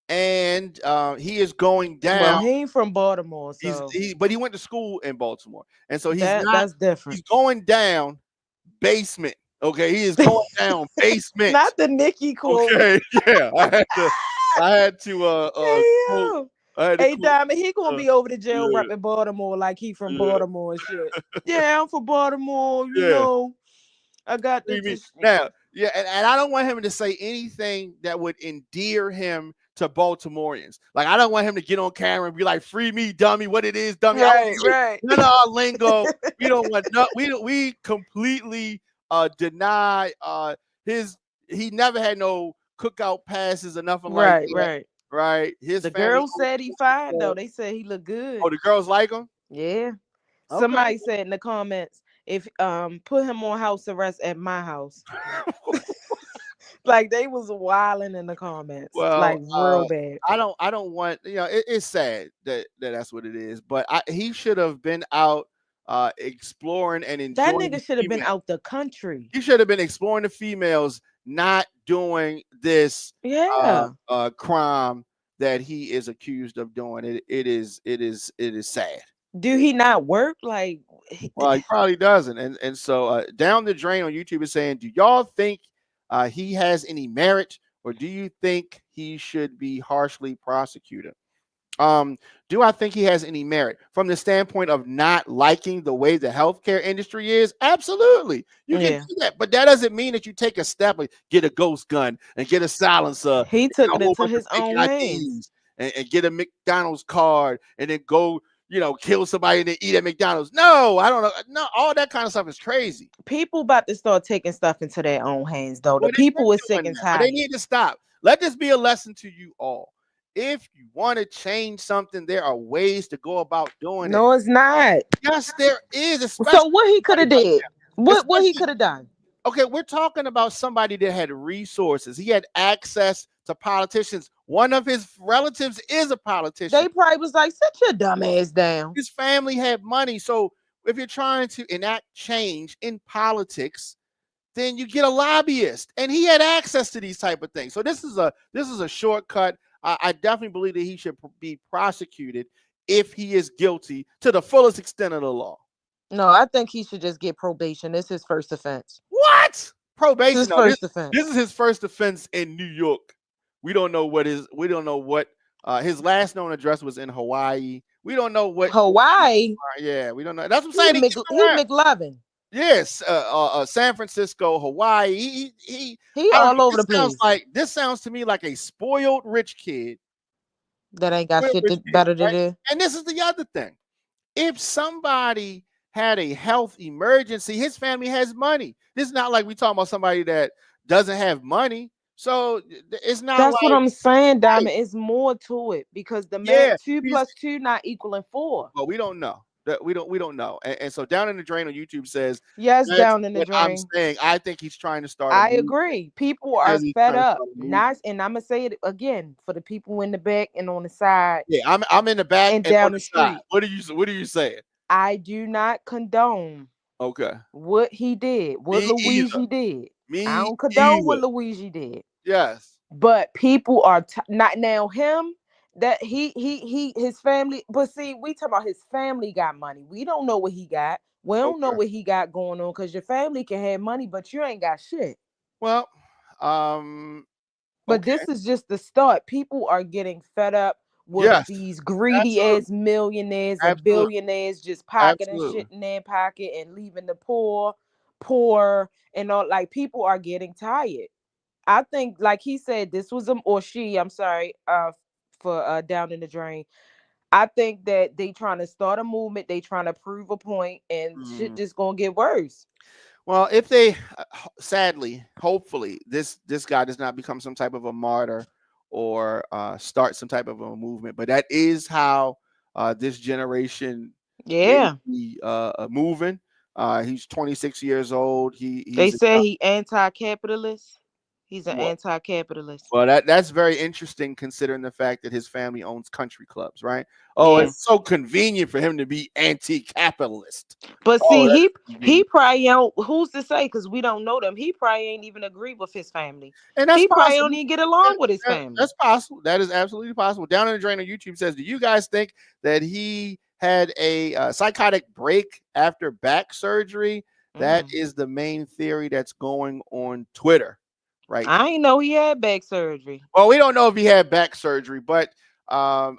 and he is going Well, down. he ain't from Baltimore, so But he went to school in Baltimore, and so that's different. he's going down basement. Okay, he is going down basement. Not the Nikki quote. Okay, yeah, I had to Hey quote. yo. I had to Hey quote. Diamond, he gonna be over the jail Yeah, repping Baltimore like he from yeah, Baltimore and shit. Yeah, I'm from Baltimore, yeah. I got Free me this. now. Yeah, and I don't want him to say anything that would endear him to Baltimoreans. Like, I don't want him to get on camera and be like, "Free me, dummy! What it is, dummy!" I don't Right, want right. none of our lingo. We don't want no. We completely deny his. He never had no cookout passes or nothing like Right, that. right. Right? His The family girls owns said he fine though. They said he looked good. Oh, the girls like him. Yeah. Okay. Somebody said in the comments, if put him on house arrest at my house. Like they was wilding in the comments. Well, Like real bad. I don't want, it's sad that's what it is, but he should have been out exploring and That enjoying the nigga should have been female. out the country. He should have been exploring the females, not doing this Yeah. crime that he is accused of doing. It is sad. Do he not work? Like Well, he probably doesn't. And so down the drain on YouTube is saying, do y'all think he has any merit, or do you think he should be harshly prosecuted? Do I think he has any merit from the standpoint of not liking the way the healthcare industry is? Absolutely. You can yeah. do that, but that doesn't mean that you take a step, like get a ghost gun and get a silencer He and took a it whole into bunch of his fake own hands. IDs and get a McDonald's card and then go kill somebody and then eat at McDonald's. No, I don't know. No, all that kind of stuff is crazy. People about to start taking stuff into their own hands, though. The Well, they've people been is sick doing and that, but they tired. need to stop. Let this be a lesson to you all. If you want to change something, there are ways to go about doing it. No, it's not. Yes, there is, So especially what he could somebody have like did? him. What he Especially, could have done? okay, we're talking about somebody that had resources. He had access to politicians. One of his relatives is a politician. They probably was like, sit your dumb ass down. His family had money. So if you're trying to enact change in politics, then you get a lobbyist, and he had access to these type of things. So this is a shortcut. I definitely believe that he should be prosecuted if he is guilty to the fullest extent of the law. No, I think he should just get probation. This is his first offense. What? Probation? His No, first offense. this is his first offense in New York. We don't know what his last known address was in Hawaii. We don't know what. Hawaii. Yeah, we don't know. That's what I'm He, saying. he McLovin. Yes, San Francisco, Hawaii. He I don't all know. over the place. This sounds to me like a spoiled rich kid. That ain't got shit better to do. And this is the other thing. If somebody had a health emergency, his family has money. This is not like we talking about somebody that doesn't have money. So it's not. That's like, what I'm saying, Diamond. It's more to it because the man Yeah, 2 plus 2 not equaling 4. Well, we don't know. We don't know. And so Down in the Drain on YouTube says, Yes, that's down in the what I'm drain. saying. I think he's trying to start. I agree. People are fed up. Nice. And I'm gonna say it again for the people in the back and on the side. Yeah, I'm in the back and down on the side. street. What are you saying? I do not condone Okay. what he did, what Me Luigi either. did. Me I don't condone either. what Luigi did. Yes. But people are not now him that his family. But see, we talk about his family got money. We don't know what he got. We don't know what he got going on because your family can have money, but you ain't got shit. Well, but this is just the start. People are getting fed up with these greedy ass millionaires and billionaires just pocketing shit in their pocket and leaving the poor and all. Like, people are getting tired. I think, like he said, this was I'm sorry, for Down in the Drain. I think that they trying to start a movement, they trying to prove a point, and shit just gonna get worse. Well, if they, sadly, hopefully, this guy does not become some type of a martyr or start some type of a movement, but that is how this generation may be moving. He's 26 years old. They say he anti-capitalist. He's an anti-capitalist. Well, that's very interesting considering the fact that his family owns country clubs, right? Oh, it's so convenient for him to be anti-capitalist. But see, he probably don't. Who's to say? Because we don't know them. He probably ain't even agree with his family, and he probably don't even get along with his family. That's possible. That is absolutely possible. Down in the Drain on YouTube says, "Do you guys think that he had a psychotic break after back surgery?" That is the main theory that's going on Twitter. Right. I ain't know he had back surgery. Well, we don't know if he had back surgery, but I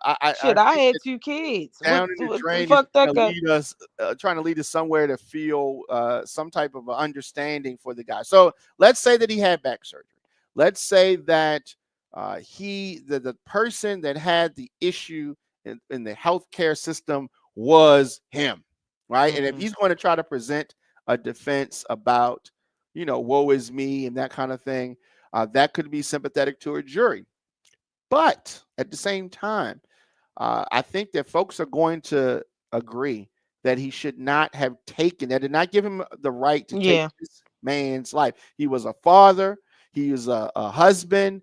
had 2 kids. Down in the Drain trying to lead us somewhere to feel some type of understanding for the guy. So let's say that he had back surgery. Let's say that the person that had the issue in the healthcare system was him, right? And if he's going to try to present a defense about, woe is me and that kind of thing, that could be sympathetic to a jury. But at the same time, I think that folks are going to agree that he should not have taken, that did not give him the right to take this man's life. He was a father. He is a husband.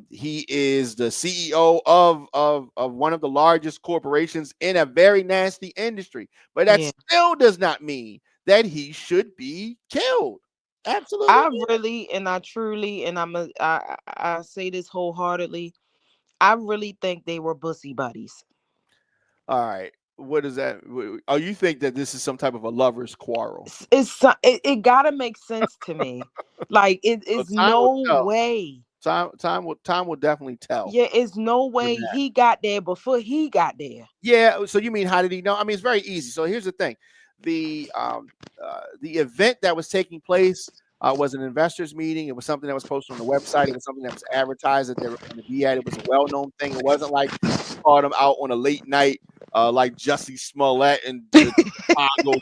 He is the CEO of one of the largest corporations in a very nasty industry. But that still does not mean that he should be killed. Absolutely. I really and I truly, and I say this wholeheartedly, I really think they were bussy buddies. All right. What is that? Oh, you think that this is some type of a lover's quarrel? It gotta make sense to me. Like, it's no way. Time will definitely tell. Yeah, it's no way he got there before he got there. Yeah. So you mean, how did he know? I mean, it's very easy. So here's the thing: the event that was taking place was an investors meeting. It was something that was posted on the website. It was something that was advertised that they were going to be at. It was a well-known thing. It wasn't like you caught them out on a late night like Jussie Smollett and the Chicago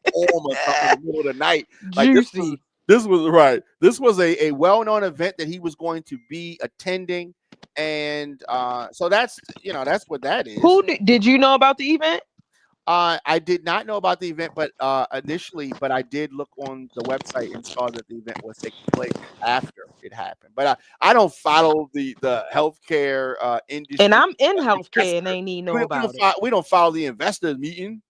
Storm or something in the middle of the night. Like Juicy. this was right. This was a well-known event that he was going to be attending, and so that's that's what that is. Did you know about the event? I did not know about the event, but initially, but I did look on the website and saw that the event was taking place after it happened. But I don't follow the healthcare And industry. I'm in healthcare and Investor. ain't need know about it. We don't follow the investor meeting.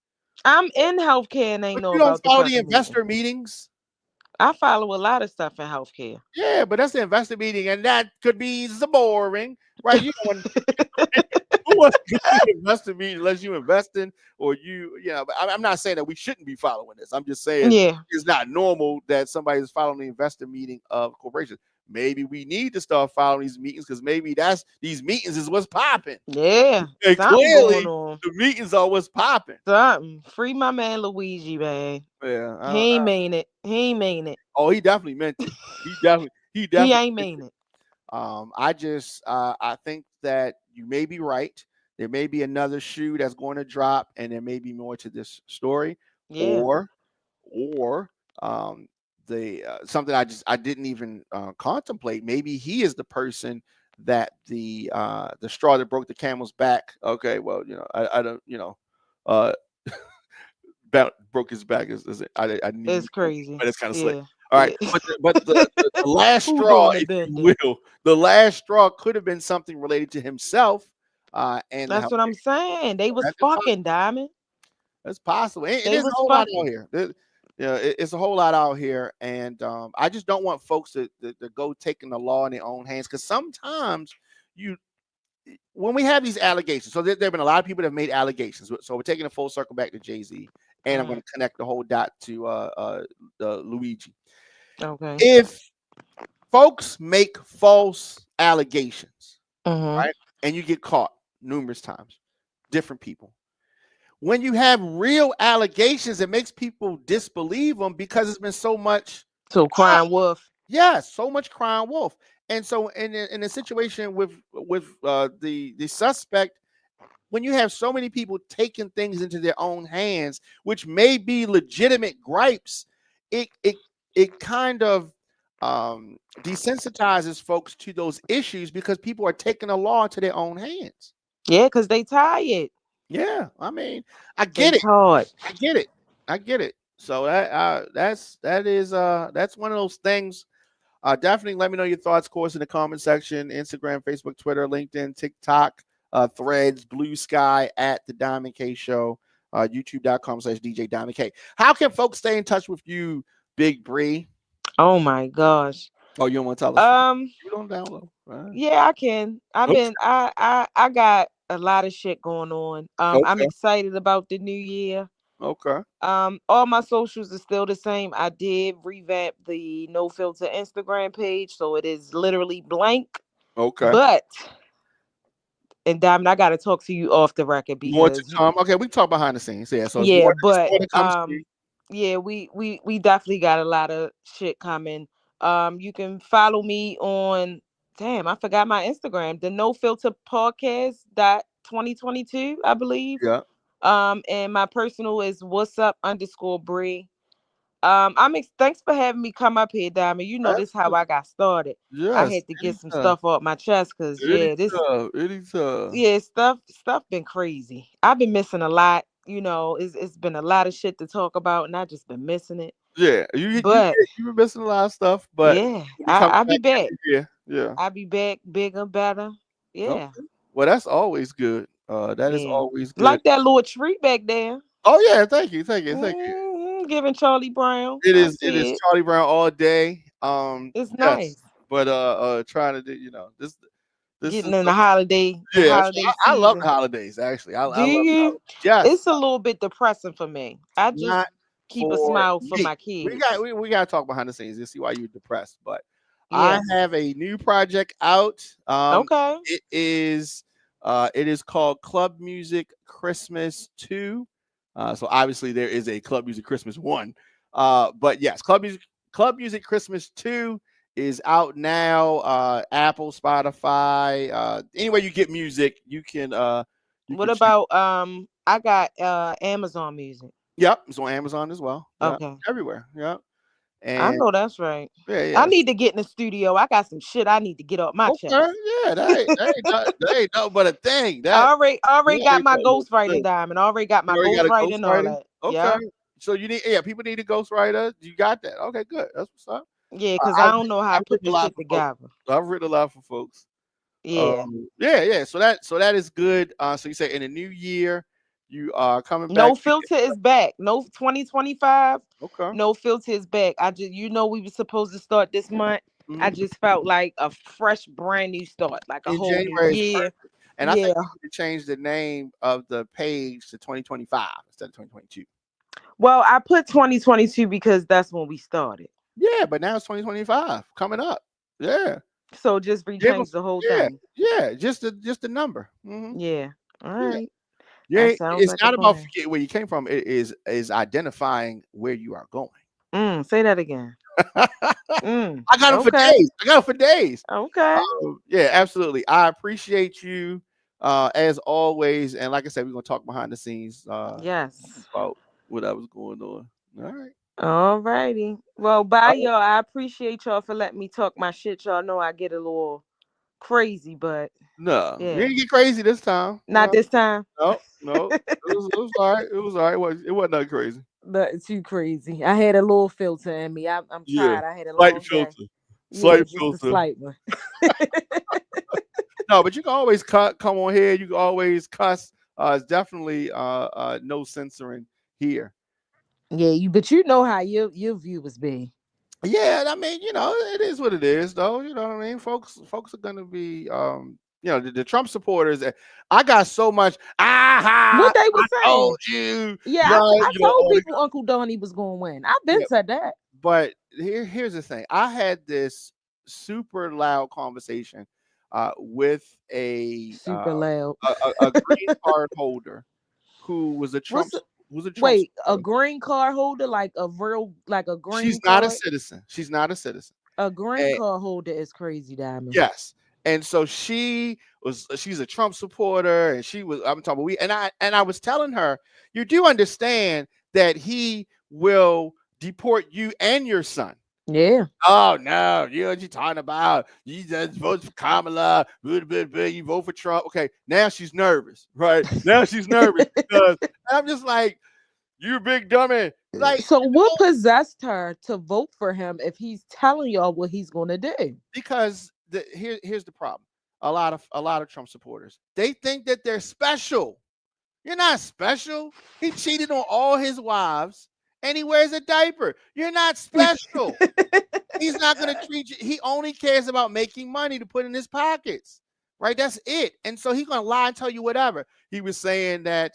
I'm in healthcare and ain't But know you don't about the follow the fucking meeting. investor meetings. I follow a lot of stuff in healthcare. Yeah, but that's the investor meeting, and that could be boring, right? You know, who wants to go to an investor meeting unless you investing or But I'm not saying that we shouldn't be following this. I'm just saying Yeah. it's not normal that somebody is following the investor meeting of corporations. Maybe we need to start following these meetings because maybe these meetings is what's popping. Yeah. And Something going clearly, on. the meetings are what's popping. Something. Free my man Luigi, man. Yeah. He ain't mean it. He ain't mean it. Oh, he definitely meant it. He He definitely ain't meant mean it. it. I think that you may be right. There may be another shoe that's going to drop, and there may be more to this story, Yeah. or the something I didn't even contemplate. Maybe he is the person that the straw that broke the camel's back. Okay, well, I don't, uh, broke his back. I didn't even, It's crazy. but it's kind of slick. Yeah. All right, Yeah. but the last Who straw, doing the if you bending? will, the last straw could have been something related to himself and the That's what healthcare. I'm saying. They was That's just fucking Diamond. That's possible. And They there's a was whole lot out fucking. here. It's a whole lot out here, and I just don't want folks to go taking the law in their own hands because sometimes you when we have these allegations, so there have been a lot of people that have made allegations. So we're taking a full circle back to Jay-Z, and I'm going to connect the whole dot to Luigi. Okay. If folks make false allegations, Mm-hmm. right, and you get caught numerous times, different people. When you have real allegations, it makes people disbelieve them because it's been so much. So crying wolf. Yes, so much crying wolf. And so in a situation with the suspect, when you have so many people taking things into their own hands, which may be legitimate gripes, it kind of desensitizes folks to those issues because people are taking the law into their own hands. Yeah, because they tired. Yeah, I mean, I They get it. tired. I get it. I get it. So that's one of those things. Definitely let me know your thoughts, of course, in the comment section, Instagram, Facebook, Twitter, LinkedIn, TikTok, Threads, Blue Sky at the Diamond K Show, YouTube.com/DJ Diamond K. How can folks stay in touch with you, Big Bree? Oh my gosh. Oh, you don't want to tell us? You don't download. Right. Yeah, I can. Okay. I got a lot of shit going on. I'm Okay. excited about the new year. Okay. All my socials are still the same. I did revamp the No Filter Instagram page, so it is literally blank. Okay. But and Diamond, I gotta talk to you off the record More to because come. Okay, we can talk behind the scenes. Yeah. So yeah, it's but more to come soon. yeah, we definitely got a lot of shit coming. You can follow me on damn, I forgot my Instagram, the No Filter Podcast dot 2022, I believe. Yeah. And my personal is what's up underscore Bree. Thanks for having me come up here, Diamond. You know this how I got started. I Yes. had to get some Anytime. stuff off my chest because Anytime. Anytime. yeah, stuff been crazy. I've been missing a lot. You know, it's been a lot of shit to talk about, and I just been missing it. Yeah. But You've been missing a lot of stuff, but yeah, we'll be coming I'll be back back. every year. Yeah. I'll be back bigger, better. Okay. Yeah, Well, that's always good. That is yeah. always good. Like that little tree back there. Oh yeah, thank you, thank you, thank you. Giving Charlie Brown. It I is see it. Charlie Brown all day. It's Yes, nice. but trying to do this Getting is in the yeah. So holiday I love the season. holidays. Actually, Do I love the you? holidays. Yes, It's a little bit depressing for me. I just not keep a for smile for me. my kids. We got to talk behind the scenes and see why you're depressed. But I Yes. have a new project out. Okay. It is called Club Music Christmas 2. So obviously there is a Club Music Christmas 1. But yes, Club Music Christmas 2 is out now. Apple, Spotify, anywhere you get music, you can You What can choose. about I got Amazon Music. Yep, it's on Amazon as well. Yep, Okay. everywhere. Yep, I and know that's right. yeah, I yes. need to get in the studio. I got some shit I need to get off my Okay, chest. yeah, that ain't nothing but a thing. I already That got ain't my nothing but a ghostwriter thing. diamond. I already got You my already got a ghostwriter and all ghostwriter? that. Okay. Yeah. So people need a ghostwriter. You got that. Okay, good. That's what's up. Yeah, I, because I've I don't know how to I've put written a this lot shit for folks. together. I've written a lot for folks. Yeah. Yeah. So that is good. So you say in the new year, you are coming back. No filter is back. No 2025. Okay. No filter is back. I just we were supposed to start this month. I Mhm. just felt like a fresh, brand new start, like a In whole new January is year. perfect. And I think Yeah. you need to change the name of the page to 2025 instead of 2022. Well, I put 2022 because that's when we started. Yeah, but now it's 2025 coming up. Yeah. So just Give them, rechange the whole yeah, thing. yeah, just the number. Yeah. All Yeah. right. That Yeah, sounds it's like a not about plan. forgetting where you came from. It is identifying where you are going. Say that again. I got them for Okay. days. I got them for days. Okay. Yeah, absolutely. I appreciate you as always. And like I said, we're gonna talk behind the scenes Yes. about whatever's going on. All right. All righty. Well, bye, All right. y'all. I appreciate y'all for letting me talk my shit. Y'all know I get a little crazy, but No, you yeah, didn't get crazy this time. not this time. No, no. It was all right. It was all right. It wasn't that crazy. But too crazy. I had a little filter in me. I'm Yeah. tired. I had a Slight long day. filter. Yeah, Slight just a filter. slight one. No, but you can always come on here. You can always cuss. It's definitely no censoring here. Yeah, but you know how your viewers be. Yeah, I mean, it is what it is, though. You know what I mean? Folks are gonna be, the Trump supporters. I got so much. What Aha! they I was saying? told you, Yeah, right? I told All the people Uncle Donnie was gonna win. I've been yeah. said that. But here's the thing. I had this super loud conversation with Super loud. a green card holder who was a Trump What's who's a Trump Wait, a supporter. green card holder, like a real, like a She's green not a card? citizen. She's not a citizen. A green And card holder is crazy, Diamond. yes. And so she's a Trump supporter, and I'm talking about I was telling her, you do understand that he will deport you and your son. Yeah. Oh no, you know what you're talking about. You just vote for Kamala, you vote for Trump. Okay, now she's nervous, right? Now she's nervous because I'm just like, you big dummy. Like, So what possessed her to vote for him if he's telling y'all what he's gonna do? because here's the problem. A lot of Trump supporters, they think that they're special. You're not special. He cheated on all his wives and he wears a diaper. You're not special. He's not going to treat you. He only cares about making money to put in his pockets, right? That's it. And so he's going to lie and tell you whatever. He was saying that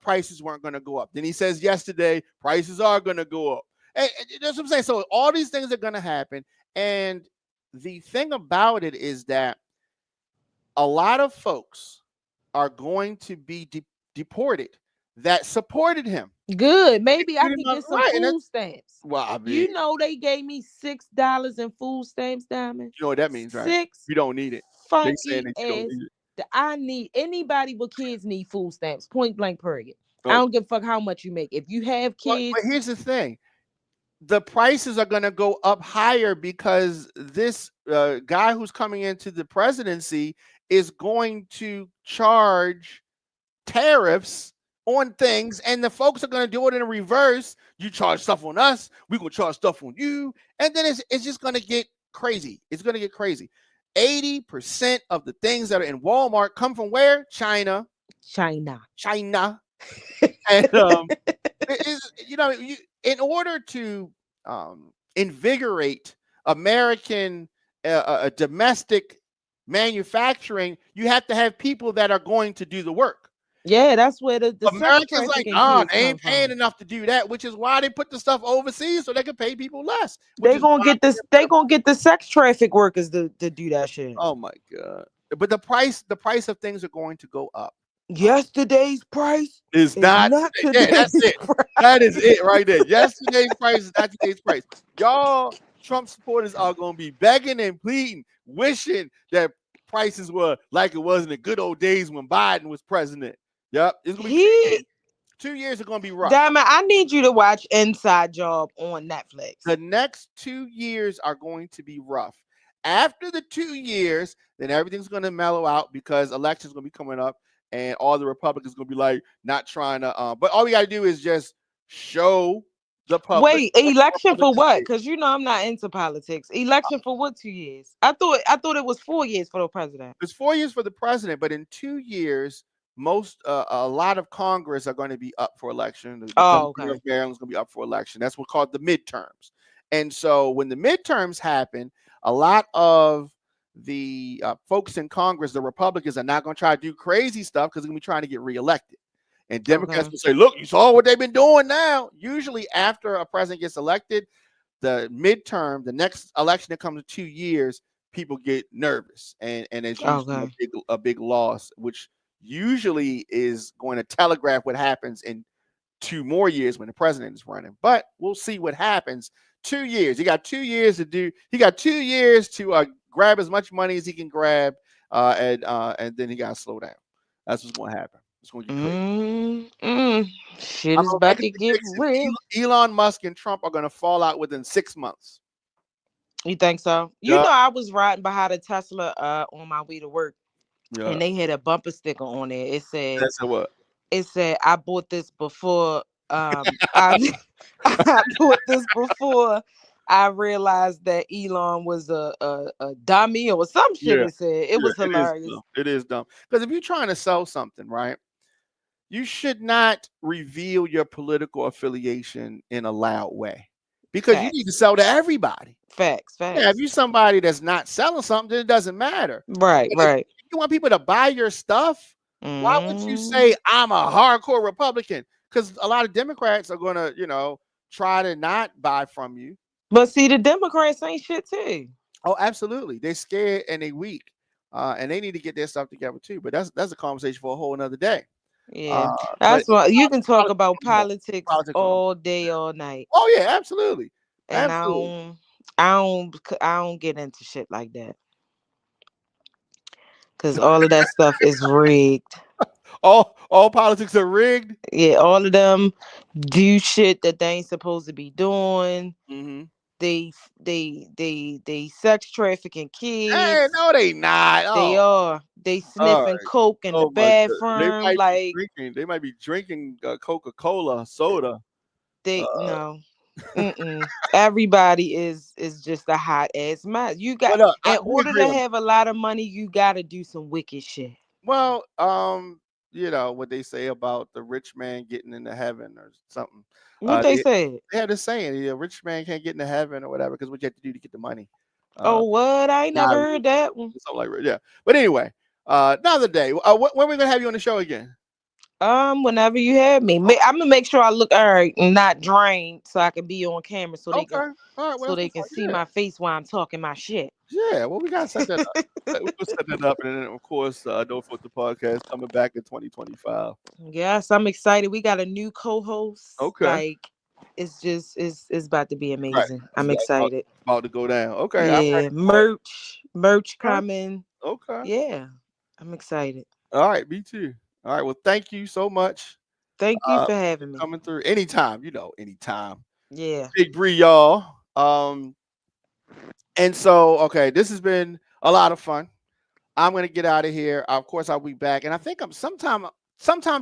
prices weren't going to go up. Then he says yesterday prices are going to go up. And that's what I'm saying. So all these things are going to happen. And the thing about it is that a lot of folks are going to be deported that supported him. Good. Maybe I could get some Right. And food that's, stamps. well, I mean, You know they gave me $6 in food stamps, Diamond. you know what that means, right? Six You don't need it. They saying funky that you don't ass. need it. I need anybody with kids need food stamps. Point blank period. I Oh, don't give a fuck how much you make. If you have but kids, here's the thing. The prices are going to go up higher because this guy who's coming into the presidency is going to charge tariffs on things, and the folks are going to do it in reverse. You charge stuff on us, we're going to charge stuff on you, and then it's just going to get crazy. It's going to get crazy. 80% of the things that are in Walmart come from where? China. China. And in order to invigorate American domestic manufacturing, you have to have people that are going to do the work. Yeah, that's where the sex Americans like, trafficking nah, kids they come ain't paying from. enough to do that, which is why they put the stuff overseas so they can pay people less. Which They is gonna why, get this. They gonna get the sex traffic workers to do that shit. oh my god! But the price of things are going to go up. Yesterday's price Is is not not yeah, that's today's it. price. That is it right there. Yesterday's price is not today's price. Y'all Trump supporters are gonna be begging and pleading, wishing that prices were like it was in the good old days when Biden was president. Yep, it's gonna be He 2 years are gonna be rough. Diamond, I need you to watch Inside Job on Netflix. The next 2 years are going to be rough. After the 2 years, then everything's going to mellow out because elections going to be coming up, and all the Republicans going to be like not trying to. But all we got to do is just show the public Wait, what the election for Republicans what? did. Because I'm not into politics. Election for what? 2 years? I thought it was 4 years for the president. It's 4 years for the president, but in 2 years, a lot of Congress are going to be up for election. The Oh, governor okay. of Maryland is going to be up for election. That's what's called the midterms. And so when the midterms happen, a lot of the folks in Congress, the Republicans, are not going to try to do crazy stuff because they're going to be trying to get reelected. And Democrats Okay. will say, "Look, you saw what they've been doing now." Usually, after a president gets elected, the midterm, the next election that comes in 2 years, people get nervous, and it's usually Okay. a big loss, which usually is going to telegraph what happens in 2 more years when the president is running. But we'll see what happens. 2 years. He got 2 years to do. He got 2 years to grab as much money as he can grab, and then he got to slow down. That's what's going to happen. It's going to get crazy. Shit I'm is gonna about make a to get prediction. real. Elon Musk and Trump are going to fall out within 6 months. You think so? Yeah, I was riding behind a Tesla on my way to work, yeah. and they had a bumper sticker on there. That's a what? It said I bought this before I I bought this before I realized that Elon was a dummy or some shit. Yeah, It said it yeah. was It is hilarious. dumb. It is dumb because if you're trying to sell something, right, you should not reveal your political affiliation in a loud way because you need to Facts. sell to everybody. Facts. Yeah, if Facts. you're somebody that's not selling something, then it doesn't matter. Right, But if right. you want people to buy your stuff, why would you Mm. say I'm a hardcore Republican? Because a lot of Democrats are gonna, try to not buy from you. But see, the Democrats ain't shit too. Oh, absolutely. They're scared and they weak. And they need to get their stuff together too. But that's a conversation for a whole another day. Yeah, But that's why you can talk politics about on the board. politics Politics on the board. all day, all night, Oh yeah, absolutely. and Absolutely. I don't get into shit like that because all of that stuff is rigged. All politics are rigged. Yeah, all of them do shit that they ain't supposed to be doing. Hmm. They sex trafficking Hey, kids. no, they not. They Oh, are. They all sniffing right. coke in the Oh my god. They bathroom. might be Like drinking. They might be drinking Coca-Cola soda. Uh, they no. Mm-mm. Everybody is just a hot ass mess. You got but in we order agree to on. have a lot of money, you gotta do some wicked shit. Well, what they say about the rich man getting into heaven or something. What they They said? had this saying, a rich man can't get into heaven or whatever because what you have to do to get the money. Uh, Oh, what? I ain't not never really, heard that one. something like that. Yeah. But anyway, another day. When are we gonna have you on the show again? Whenever you have me, I'm gonna make sure I look all right and not drained, so I can be on camera, Okay. All right. Well, that's what's up. see my face while I'm talking my shit. Yeah. Well, we gotta set that up. We'll set that up, and then of course, don't forget the podcast coming back in 2025. Yes, I'm excited. We got a new co-host. Okay. Like, it's about to be Right. amazing. It's I'm excited. about to go down. Okay. I'm ready Yeah, for it. merch Okay. coming. Okay. Yeah, I'm excited. All right, me too. All right, well, thank you so much Thank you for for having me. coming through anytime. Anytime. Yeah. Big Bree, y'all. And so okay, this has been a lot of fun. I'm gonna get out of here. Of course, I'll be back, and I think I'm sometime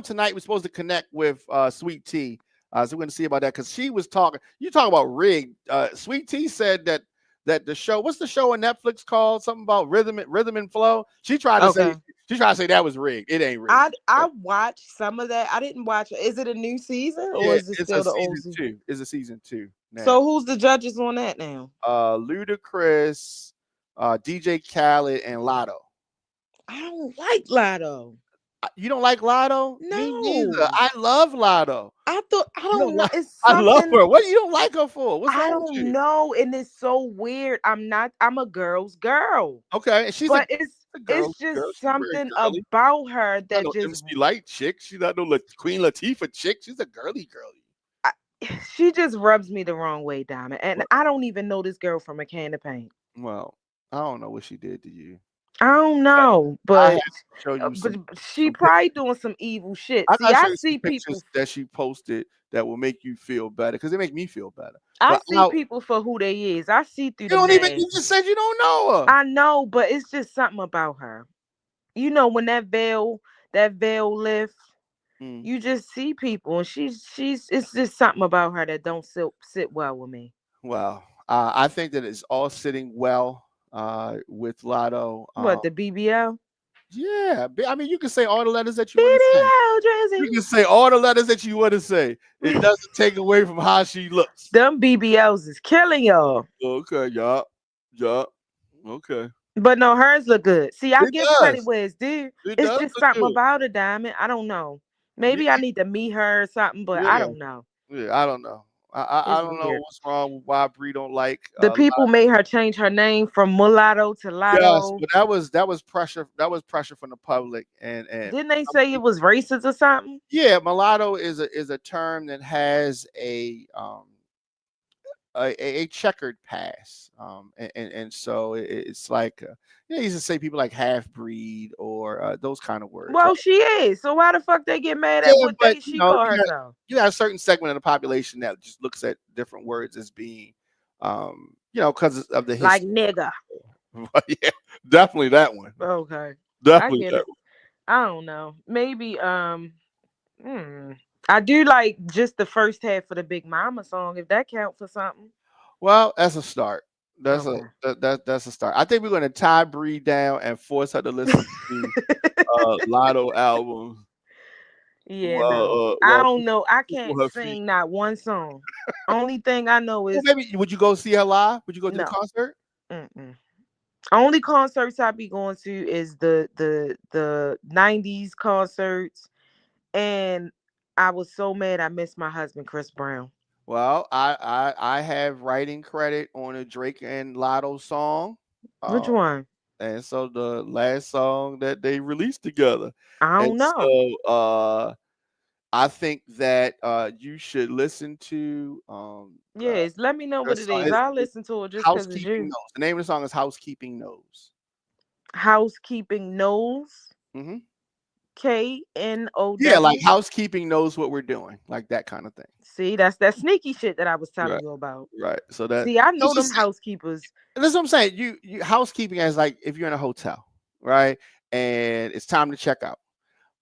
tonight. We're supposed to connect with Sweet Tea. So we're gonna see about that because she was talking. You talk about rigged. Sweet Tea said that the show. What's the show on Netflix called? Something about rhythm and flow. She tried to say Okay. that was rigged. It ain't rigged. I watched some of that. I didn't watch. Is it a new season or Yeah, is it it's a still the old season season? two. It's a season two now. So who's the judges on that now? Ludacris, DJ Khaled, and Lotto. I don't like Lotto. You don't like Lotto? Me neither. No. I love Lotto. I You don't don't know. like? It's I love something her. What you don't like her for? What's I wrong with don't you? know, and it's so weird. I'm a girl's girl. Okay, and she's a But girl. it's just She's very something girly. about her She's not that no just MC Light chick. She's not no Queen Latifah chick. She's a girly. I, she just rubs me the wrong way, Diamond. And Well, I don't even know this girl from a can of paint. well, I don't know what she did to you. I don't But know, I have but to show you she some pic- probably doing some evil shit. I See, gotta show I you some see people. pictures that she posted that will make you feel better because they make me feel better. I But see people for who they is. I see through you the don't even. mask. You just said you don't know her. I know, but it's just something about her. You know, when that veil lift, Mm. you just see people, and she's. It's just something about her that don't sit well with me. Well, I think that it's all sitting well with Lotto. What the BBL? Yeah, I mean, you can say all the letters that you want to say. BBL You Drizzy. can say all the letters that you want to say. It doesn't take away from how she looks. Them BBLs is killing y'all. Okay, yup, yup. Okay, But no, hers look good. See, I it give credit does. where it's due. It It's does just look something good. about a diamond. I don't know. Maybe I Yeah, need to meet her or something, but I yeah, don't know. yeah. I don't know. I It's don't know weird. what's wrong with why Bree don't like. The people made her change her name from Mulatto to Yes, Lotto. but that was pressure. That was pressure from the public, and Didn't they some say it was racist or something? yeah, mulatto is a term that has a checkered past, and so it's like you used to say people like half breed or those kind of words, right? Well, she is. So why the fuck they get mad at Yeah, what but they she call you got herself? a certain segment of the population that just looks at different words as being, because of the Like history. nigga. But yeah, definitely that one. Okay. I Definitely get that it. one. I don't know. Maybe hmm. I do like just the first half of the Big Mama song, if that count for something. Well, that's a start. Okay. That's a start. I think we're gonna tie Bree down and force her to listen to Lotto albums Yeah, no. I while don't know. I people can't her feet. sing not one song. Only thing I know Well, is maybe would you go see her live? Would you go to the no. concert? Mm-mm. Only concerts I be going to is the 90s concerts, and I was so mad I missed my husband Chris Brown. Well, I have writing credit on a Drake and Lotto song. Which Uh, one? and so the last song that they released together. I And don't know. so I think that you should listen to Yes, let me know their what it song. is. I'll listen to it just because it's Housekeeping you. Knows. The name of the song is Housekeeping Knows. Housekeeping knows. Hmm. Yeah, like KNOW. housekeeping knows what we're doing, like that kind of thing. See, that's that sneaky shit that I was telling Right, you about. right. So that See, I know it's them just housekeepers. that's what I'm saying. You housekeeping as like if you're in a hotel, right, and it's time to check out,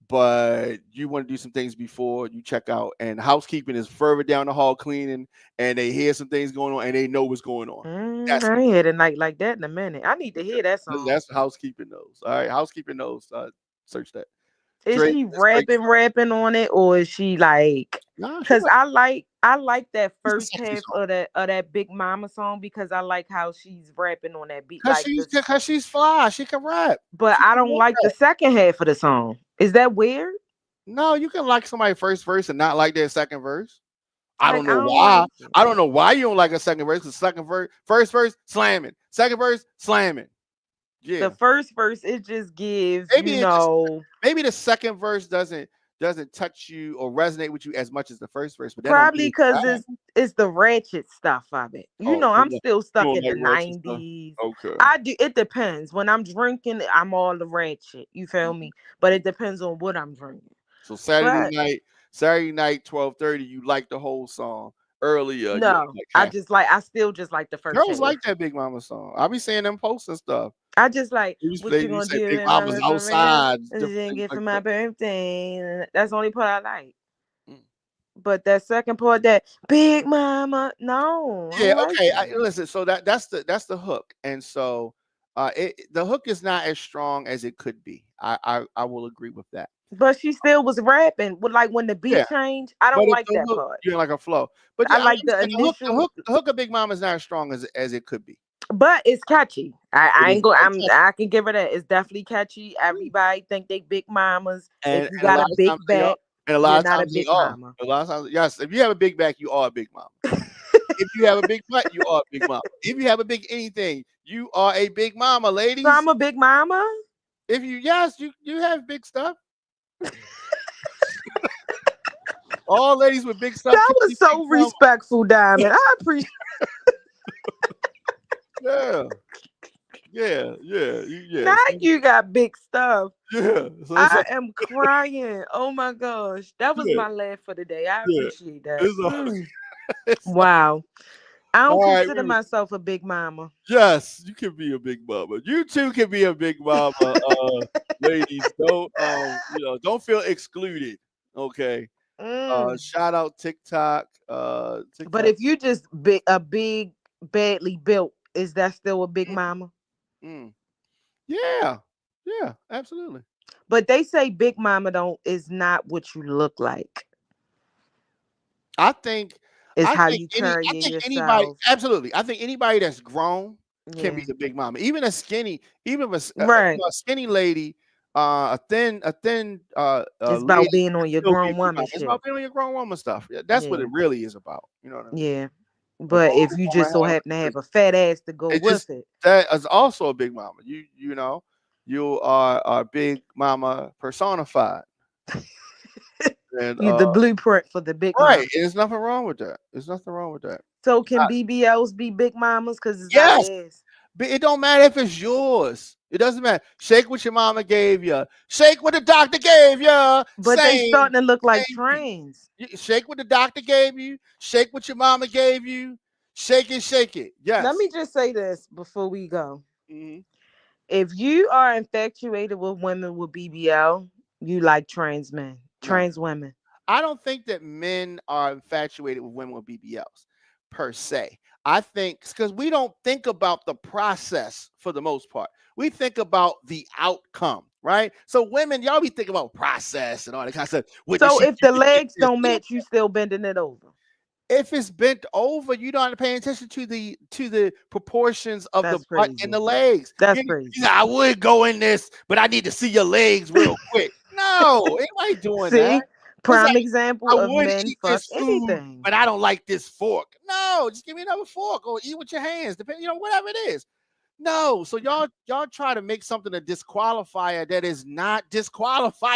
but you want to do some things before you check out, and housekeeping is further down the hall cleaning, and they hear some things going on, and they know what's going on. That's I ain't had a night like that in a minute. I need to hear that song. that's what housekeeping knows. All right, housekeeping knows. Search that. Is Drake. she That's Drake's song. rapping on it, or is she like? Nah, she Cause like I like that it's a first sexy half song. of that Big Mama song because I like how she's rapping on that beat Cause like she's this. cause she's fly. She can rap. But She I can don't like the rap. second half of the song. Is that weird? No, you can like somebody first verse and not like their second verse. I don't Like I know don't why. like it. I don't know why you don't like a second verse. Cause second verse, first verse, slamming. Second verse, slamming. The Yeah. first verse it just gives, Maybe maybe the second verse doesn't touch you or resonate with you as much as the first verse, but that don't probably mean it's because bad. it's the ratchet stuff of it. You Oh, know, I'm still you stuck don't in like the ratchet stuff? 90s. Okay. I do it depends. When I'm drinking, I'm all the ratchet. You feel Mhm. me? But it depends on what I'm drinking. So But Saturday night, 12:30, you like the whole song. Earlier, you no, like half. I still just like the first Girls half. like that Big Mama song. I be seeing them posts and stuff. I just like what They you used gonna to say do Big if I'm Mama's for real? outside, And different then things get for like my that. birthday. That's the only part I like. Mm. But that second part, that Big Mama, no, I Yeah, don't like okay. that. Listen, so that's the hook, and so the hook is not as strong as it could be. I will agree with that. But she still was rapping with like when the Yeah, beat changed. I but don't if like the that hook, part. you're like a flow. But I yeah, I'm like the saying initial, the hook of Big Mama is not as strong as it could be. but it's catchy. It I is ain't go. very I catchy. can give her that. It's definitely catchy. Mm. Everybody think they big mamas. If you And a got a lot of big times they are. back, And a you're lot of not a times they big are. mama. A lot of times, yes. If you have a big back, you are a big mama. If you have a big butt, you are a big mama. If you have a big anything, you are a big mama, So ladies. I'm a big mama. If you yes, you have big stuff. All ladies with big stuff That can was be big so mama. respectful, Diamond. I appreciate. Yeah, Yeah, yeah, Now yes, you got big stuff. yeah. So it's I like, am crying. Oh my gosh. That was yeah, my laugh for the day. I yeah. appreciate that. It's all, it's all, Wow. I don't all right. consider myself a big mama. Yes, you can be a big mama. You too can be a big mama. Ladies, don't feel excluded. Okay. Mm. Shout out TikTok. But TikTok. if you just a big, badly built, is that still a big Mm, mama? mm. Yeah, yeah, absolutely. But they say big mama don't is not what you look like. I think, It's I how think you I carry think anybody, yourself. absolutely. I think anybody that's grown can be Yeah. the big mama. Even a skinny, even Right. a skinny lady, a thin It's about lady being can on your still be a grown big woman mama. It's about shit. being on your grown woman stuff. Yeah, that's what Yeah. it really is about. You know what I mean? Yeah. A But grown if you woman just so has happen to have a fat ass to go it just with it, that is also a big mama. You are a big mama personified. And you the blueprint for the big right, mama. and there's nothing wrong with that. There's nothing wrong with that. So can BBLs be big mamas? Because it's not Yes, ass. but it don't matter if it's yours. It doesn't matter. Shake what your mama gave you. Shake what the doctor gave you. But they Same, starting to look like same thing. trains. Shake what the doctor gave you. Shake what your mama gave you. Shake it, shake it. Let Yes. me just say this before we go. Mhm. If you are infatuated with women with BBL, you like No, trans women. I don't think that men are infatuated with women with BBLs per se. I think because we don't think about the process for the most part. We think about the outcome, right? So women, y'all be thinking about process and all that kind of stuff. What did So she if do the to get legs this? don't match, you still bending it over. If it's bent over, you don't pay attention to the proportions of the That's butt and crazy. the legs. That's You crazy. I would go in this, but I need to see your legs real quick. No, anybody doing that. See, It's like prime example I of would men eat fuck this food, anything. but I don't like this fork. No, just give me another fork or eat with your hands, depending, whatever it is. No, so y'all try to make something a disqualifier that is not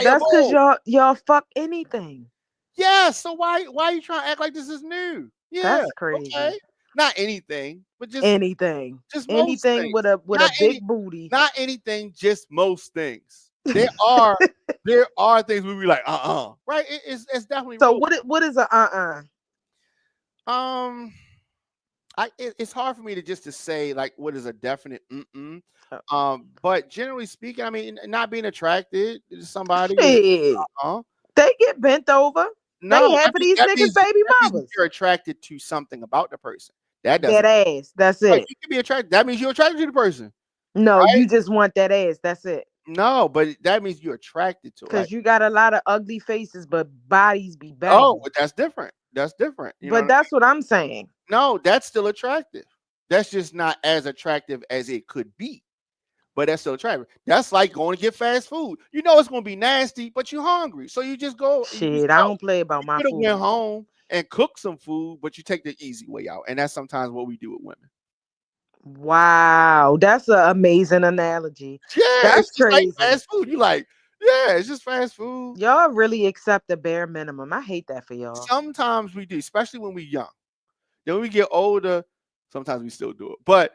That's because disqualifiable. y'all fuck anything. Yeah, so why you trying to act like this is new? Yeah, That's crazy. okay. Not anything, but Anything. just most Anything things. with a Not big any booty. not anything, just most things. There are things we be like, right? It's definitely So rules. what is a Um it's hard for me to say like what is a definite mm-mm. Uh, But generally speaking, I mean, not being attracted to somebody is Shit. uh They get bent over. They no, half of these niggas baby that means mamas. you're attracted to something about the person. That That doesn't ass. That's right. it. You can be attracted. That means you're attracted to the person, No, right? you just want that ass. That's it. No, but that means you're attracted to it. Like, Cause you got a lot of ugly faces, but bodies be oh, banging. but that's different. That's different. You know what I But mean? that's what I'm saying. No, that's still attractive. That's just not as attractive as it could be. But that's still attractive. That's like going to get fast food. You know it's going to be nasty, but you're hungry, so you just go. You just Shit, I go. don't play about You my could have went food. home and cooked some food, but you take the easy way out, and that's sometimes what we do with women. Wow, that's an amazing analogy. Yeah, That's it's just like crazy. fast food. You like, yeah, it's just fast food. Y'all really accept the bare minimum. I hate that for y'all. Sometimes we do, especially when we're young. Then when we get older, sometimes we still do it, but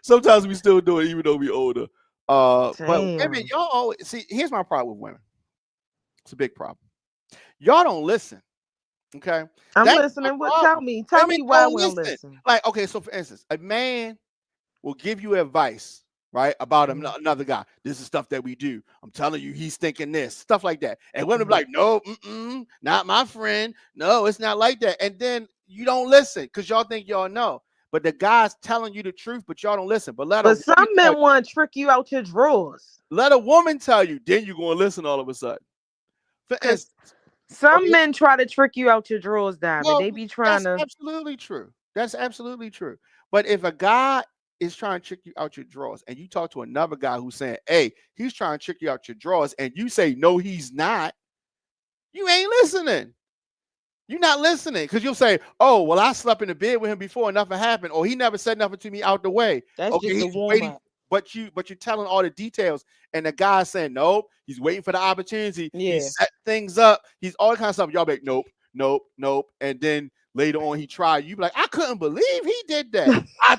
sometimes we still do it even though we older. But women, Damn. y'all always see. Here's my problem with women. It's a big problem. Y'all don't listen. Okay, I'm that's my listening. What problem. tell Women me why don't we don't listen. listen. Like, okay, so for instance, a man will give you advice, right, about Mhm, another guy. This is stuff that we do. I'm telling you, he's thinking this stuff like that, and women be mhm. like, "No, not my friend. No, it's not like that." And then you don't listen because y'all think y'all know, but the guy's telling you the truth, but y'all don't listen. But But some men want to trick you out your drawers. let a woman tell you, then you're gonna listen all of a sudden. For Cause instance, some okay, men try to trick you out your drawers, Diamond. well, They be trying that's to. absolutely true. That's absolutely true. But if a guy is trying to trick you out your drawers and you talk to another guy who's saying, hey, he's trying to trick you out your drawers, and you say, no, he's not, you ain't listening. You're not listening because you'll say, oh, well, I slept in the bed with him before and nothing happened, or he never said nothing to me out the way. That's Okay, just a he's warm waiting, up. but you're telling all the details, and the guy's saying, nope, he's waiting for the opportunity. He's Yeah. set things up. He's all kind of stuff. Y'all be like, nope, nope, nope. And then later on he tried, you be like, I couldn't believe he did that. I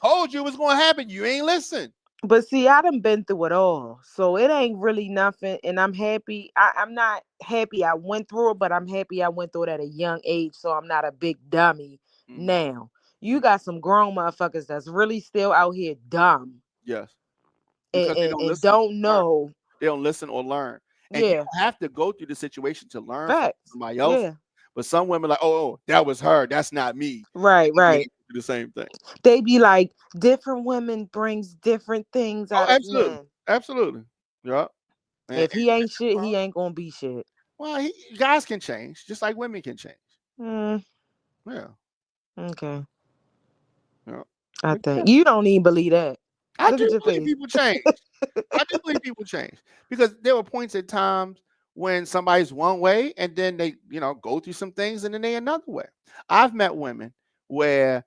told you it was gonna happen. You ain't listen. But see, I done been through it all. So it ain't really nothing. And I'm happy. I'm not happy I went through it, but I'm happy I went through it at a young age. So I'm not a big dummy Mm-hmm. now. You got some grown motherfuckers that's really still out here dumb Yes, and, because they and, don't and listen don't or learn. know. They don't listen or learn, and you Yeah. don't have to go through the situation to learn from Facts. somebody else. Yeah. But some women like, oh, that was her. That's not me. Right, And they right. do the same thing. They be like, different women brings different things Oh, out of absolutely, men. absolutely. Yeah. If he ain't shit, he ain't gonna be shit. Well, guys can change, just like women can change. Mm, Yeah, okay. yeah. I But yeah, think you don't even believe that. I Look at do your believe face. people change. I do believe people change because there were points at times when somebody's one way and then they, go through some things and then they another way. I've met women where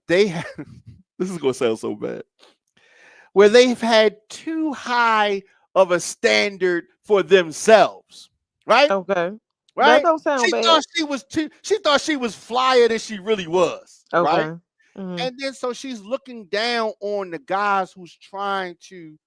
they have, this is gonna sound so bad, where they've had too high of a standard for themselves, right? Okay. That Right? don't sound She bad. thought she thought she was flyer than she really was, right? Okay. Hmm. And then so she's looking down on the guys who's trying to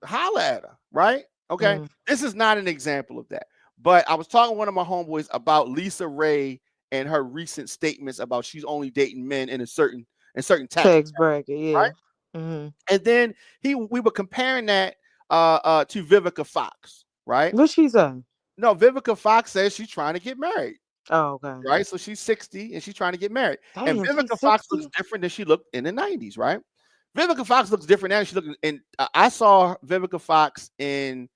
holler at her, right? Okay. Mm. This is not an example of that. But I was talking to one of my homeboys about Lisa Ray and her recent statements about she's only dating men in certain tax, Tax bracket, yeah. right? Hmm. And then we were comparing that to Vivica Fox, right? What she say? No, Vivica Fox says she's trying to get married, Oh, okay. right? So she's 60 and she's trying to get married. And Damn, she's Vivica Fox looks 60. different than she looked in the 90s, right? Vivica Fox looks different now than she looked in. I saw Vivica Fox in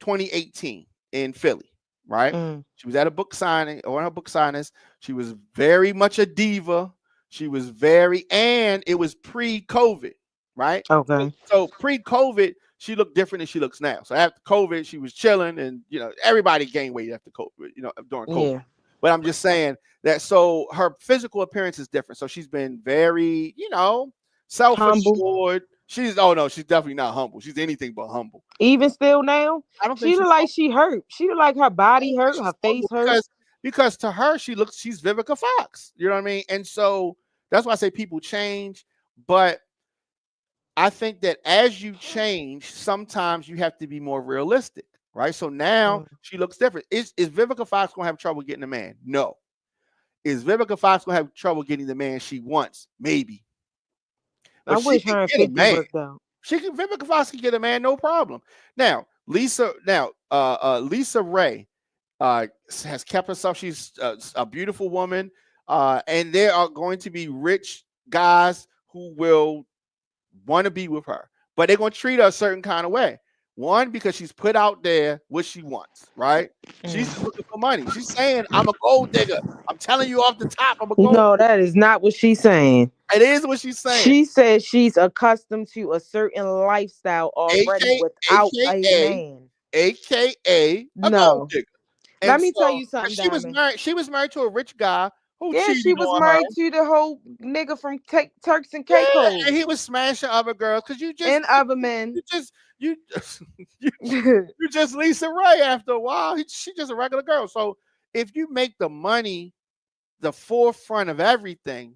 2018 in Philly, right? Mm. She was at a book signing, or one of her book signings. She was very much a diva. She was and it was pre-COVID, right? Okay. So pre-COVID, she looked different than she looks now. So after COVID, she was chilling, and everybody gained weight after COVID, during COVID. Yeah. But I'm just saying that so her physical appearance is different. So she's been very, Humble. self-assured. She's definitely not humble. She's anything but humble. Even still now, I don't think she look she's like humble. she hurt. She look like her I body don't think hurt, she's her humble face hurt. because to her she's Vivica Fox. You know what I mean? And so that's why I say people change. But I think that as you change, sometimes you have to be more realistic, right? So now Mm. she looks different. Is Vivica Fox gonna have trouble getting a man? No. Is Vivica Fox gonna have trouble getting the man she wants? Maybe. I But she wish can her and get a 50 man. worked out. Vivica Fox can get a man, no problem. Now, Lisa Ray has kept herself. She's a beautiful woman, and there are going to be rich guys who will want to be with her, but they're going to treat her a certain kind of way. One, because she's put out there what she wants, right? She's Mm. looking for money. She's saying, I'm a gold digger. I'm telling you off the top, I'm a gold No, digger. that is not what she's saying. It is what she's saying. She says she's accustomed to a certain lifestyle already without a AKA, man. AKA a gold No. digger. Let And me tell so, you but something, she was Diamond. married. She was married to a rich guy who Yeah, she cheated was on her. married to the whole nigga from Turks and Yeah, and Caicos he was smashing other girls because you just and other men. you just you you, you just Lisa Ray after a while. She just a regular girl. So if you make the money the forefront of everything,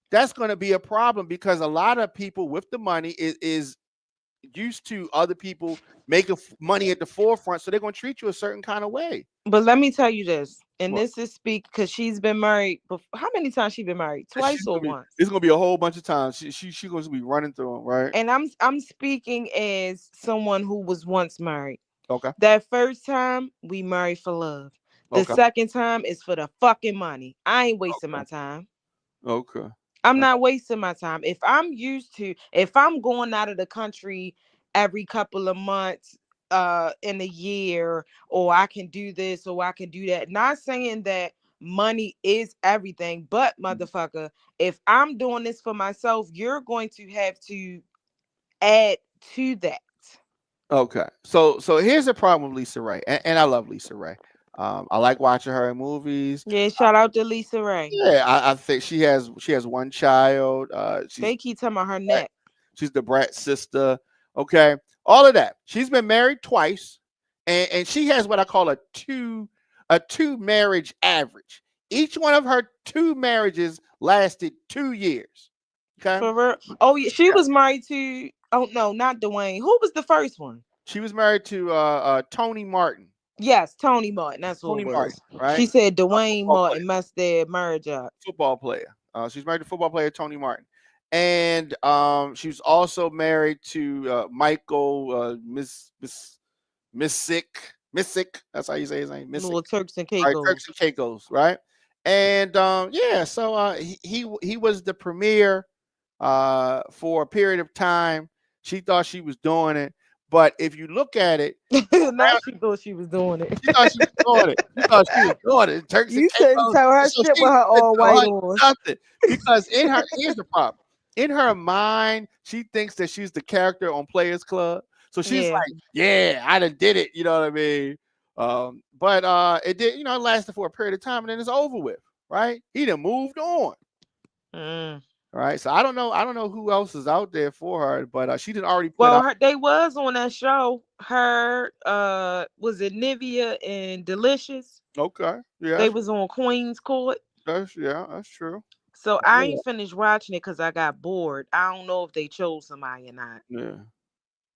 that's going to be a problem because a lot of people with the money is used to other people making money at the forefront, so they're going to treat you a certain kind of way. But let me tell you this, and Well, this is speak because she's been married. How many times she been married? Twice or once? it's gonna be a whole bunch of times. She going to be running through them, right? And I'm speaking as someone who was once married. Okay. That first time we married for love. The Okay. second time is for the fucking money. I ain't wasting Okay. my time. Okay. I'm not wasting my time. If I'm going out of the country every couple of months in a year, or I can do this or I can do that. Not saying that money is everything, but motherfucker, if I'm doing this for myself, you're going to have to add to that. Okay. So here's the problem with Lisa Ray, and I love Lisa Ray. I like watching her in movies. Yeah, shout out to Lisa Ray. Yeah, I think she has one child. They keep talking about her Brat- neck. she's the brat sister. Okay, all of that. She's been married twice, and she has what I call a 2 marriage average. Each one of her 2 marriages lasted 2 years. Okay. For real. Oh yeah, she was married to. Oh no, not Dwayne. Who was the first one? She was married to Tony Martin. Yes, Tony Martin. That's who it Tony Martin, was. right? She said A Dwayne football player. Martin messed their marriage up. Football player. She's married to football player Tony Martin, and she was also married to Michael Missick. That's how you say his name, Missick. Little Turks and All right, Turks Caicos. and Caicos, right? And yeah, so he was the premier for a period of time. She thought she was doing it, but if you look at it, Now she thought she was doing it. she thought she was doing it. She thought she was doing it. Turks and You shouldn't Caicos. tell her And so shit she with her couldn't all tell white her on. nothing because in her here's the problem. In her mind, she thinks that she's the character on Players Club. So she's Yeah. like, "Yeah, I done did it." You know what I mean? But it did. It lasted for a period of time, and then it's over with. Right? He done moved on. Mm. Right? So I don't know. I don't know who else is out there for her, but she did already put Well, out. they was on that show. Her was it Nivea and Delicious? Okay, yeah, They was on Queen's Court. that's true. So I ain't finished watching it because I got bored. I don't know if they chose somebody or not. Yeah.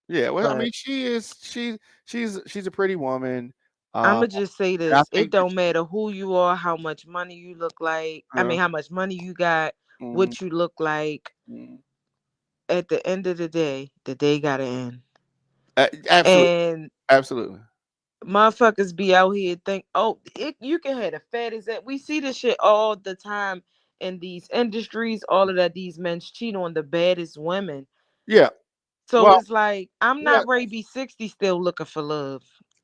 Yeah, well, I But mean, she's a pretty woman. I'ma Um, just say and I this. It think that don't matter who you are, how much money you look like. I uh, mean how much money you got, mm, what you look like. mm. At the end of the day gotta end. Absolutely, And absolutely. motherfuckers be out here think, oh, you can have the fattest that we see this shit all the time in these industries. All of that, these men cheat on the baddest women. Yeah. So Well, it's like I'm yeah. not ready to be 60 still looking for love.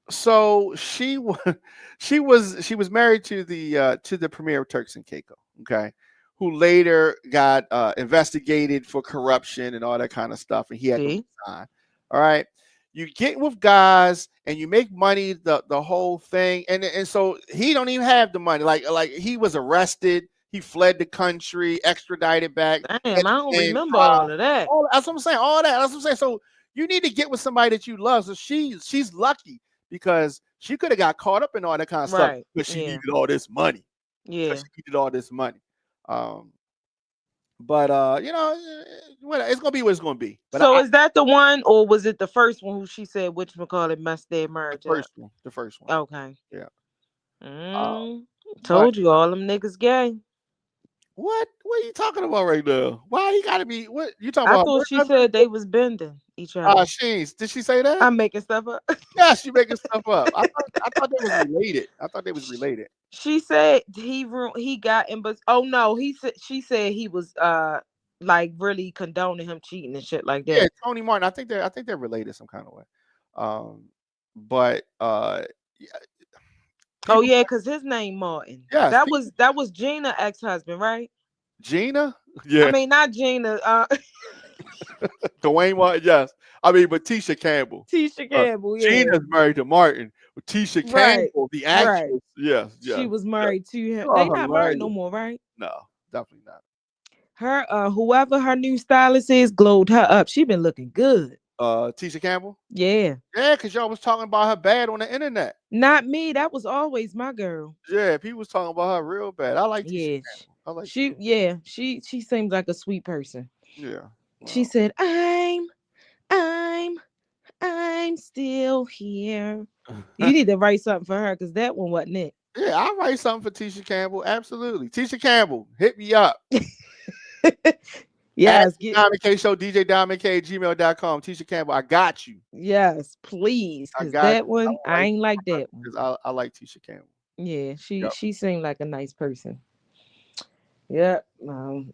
So she was she was married to the premier of Turks and Caicos. Okay, who later got investigated for corruption and all that kind of stuff, and he had to See? resign. All right. You get with guys and you make money the whole thing, and so he don't even have the money. Like he was arrested, he fled the country, extradited back, Damn, had I the don't same remember trial. all of that. All that's what I'm saying. All that. That's what I'm saying. So you need to get with somebody that you love. So she's lucky because she could have got caught up in all that kind of stuff, Right. but she Yeah. needed all this money. Because Yeah. she needed all this money. Um, but it's gonna be what it's gonna be. But So is that the one or was it the first one who she said which McCall messed their the marriage up? first one, the first one, Okay. yeah. Um, Mm, but told you all them niggas gay. what are you talking about right now? Why he gotta be? What you talking I about? thought she said they was bending each other. She did she say that? I'm making stuff up. Yeah, she making stuff up. I thought they was related. I thought they was related. She said he got in, but oh no, he said she said he was like really condoning him cheating and shit like Yeah, that. Tony Martin. I think they're related some kind of way. But yeah, Oh people. yeah, cause his name Martin. Yes, That people. was that was Gina ex husband, right? Gina. I Yeah, mean not Gina. Dwayne Martin. Yes, I mean, but Tisha Campbell. Tisha Uh, Campbell. Yeah, Gina's married to Martin. But Tisha right, Campbell, the right. actress. Yes, She yes, was yes. married to him. You are They not married no hilarious. more, right? No, definitely not. Her whoever her new stylist is glowed her up. She been looking good. Tisha Campbell. Yeah. Yeah, because y'all was talking about her bad on the internet. Not me. That was always my girl. Yeah, people was talking about her real bad. I like Tisha Yeah. Campbell. I like She Tisha. yeah, she seems like a sweet person. Yeah. She Well. said, I'm I'm still here. You need to write something for her because that one wasn't it. Yeah, I'll write something for Tisha Campbell. Absolutely. Tisha Campbell, hit me up. At Yes, get Diamond K Show, DJ Diamond K, gmail.com. Tisha Campbell, I got you. yes, please. I Cause got that you. I one, will I write ain't like that one. because I like Tisha Campbell. Yeah, she Yep. she seemed like a nice person. Yeah.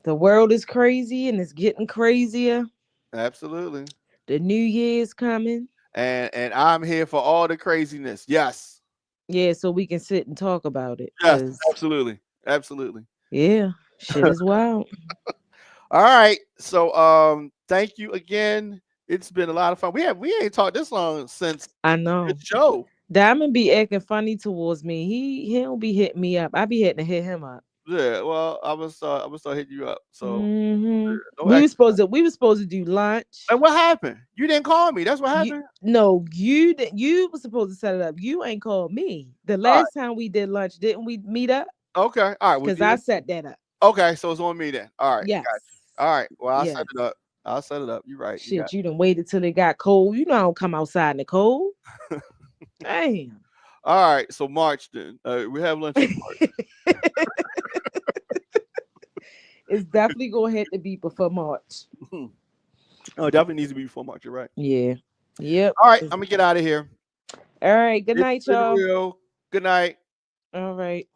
The world is crazy and it's getting crazier. Absolutely. The new year's coming. And I'm here for all the craziness. Yes. Yeah, so we can sit and talk about it. Yes, Cause absolutely. Absolutely. yeah, shit is wild. All right. So thank you again. It's been a lot of fun. We ain't talked this long since I this know. show. Diamond be acting funny towards me. He don't be hitting me up. I be hitting to hit him up. Yeah, well, I'm gonna start hitting you up. So no We were extra. supposed to do lunch. And what happened? You didn't call me. That's what You happened. no, you were supposed to set it up. You ain't called me. The All right. last time we did lunch, didn't we meet up? Okay. All right. Well, Because I set that up. okay. So it's on me then. All right. Yes. Got you. All right. Well, I'll set Yes. it up. I'll set it up. You're right. You got Shit, you done waited till it got cold. You know I don't come outside in the cold. it. Damn. All right. So March then. We have lunch in It's definitely gonna have to be before March. March. Oh, it definitely needs to be before March. You're right. Yeah. Yep. All right. I'm gonna get out of here. All right. Good It's night, been y'all. real. Good night. All right.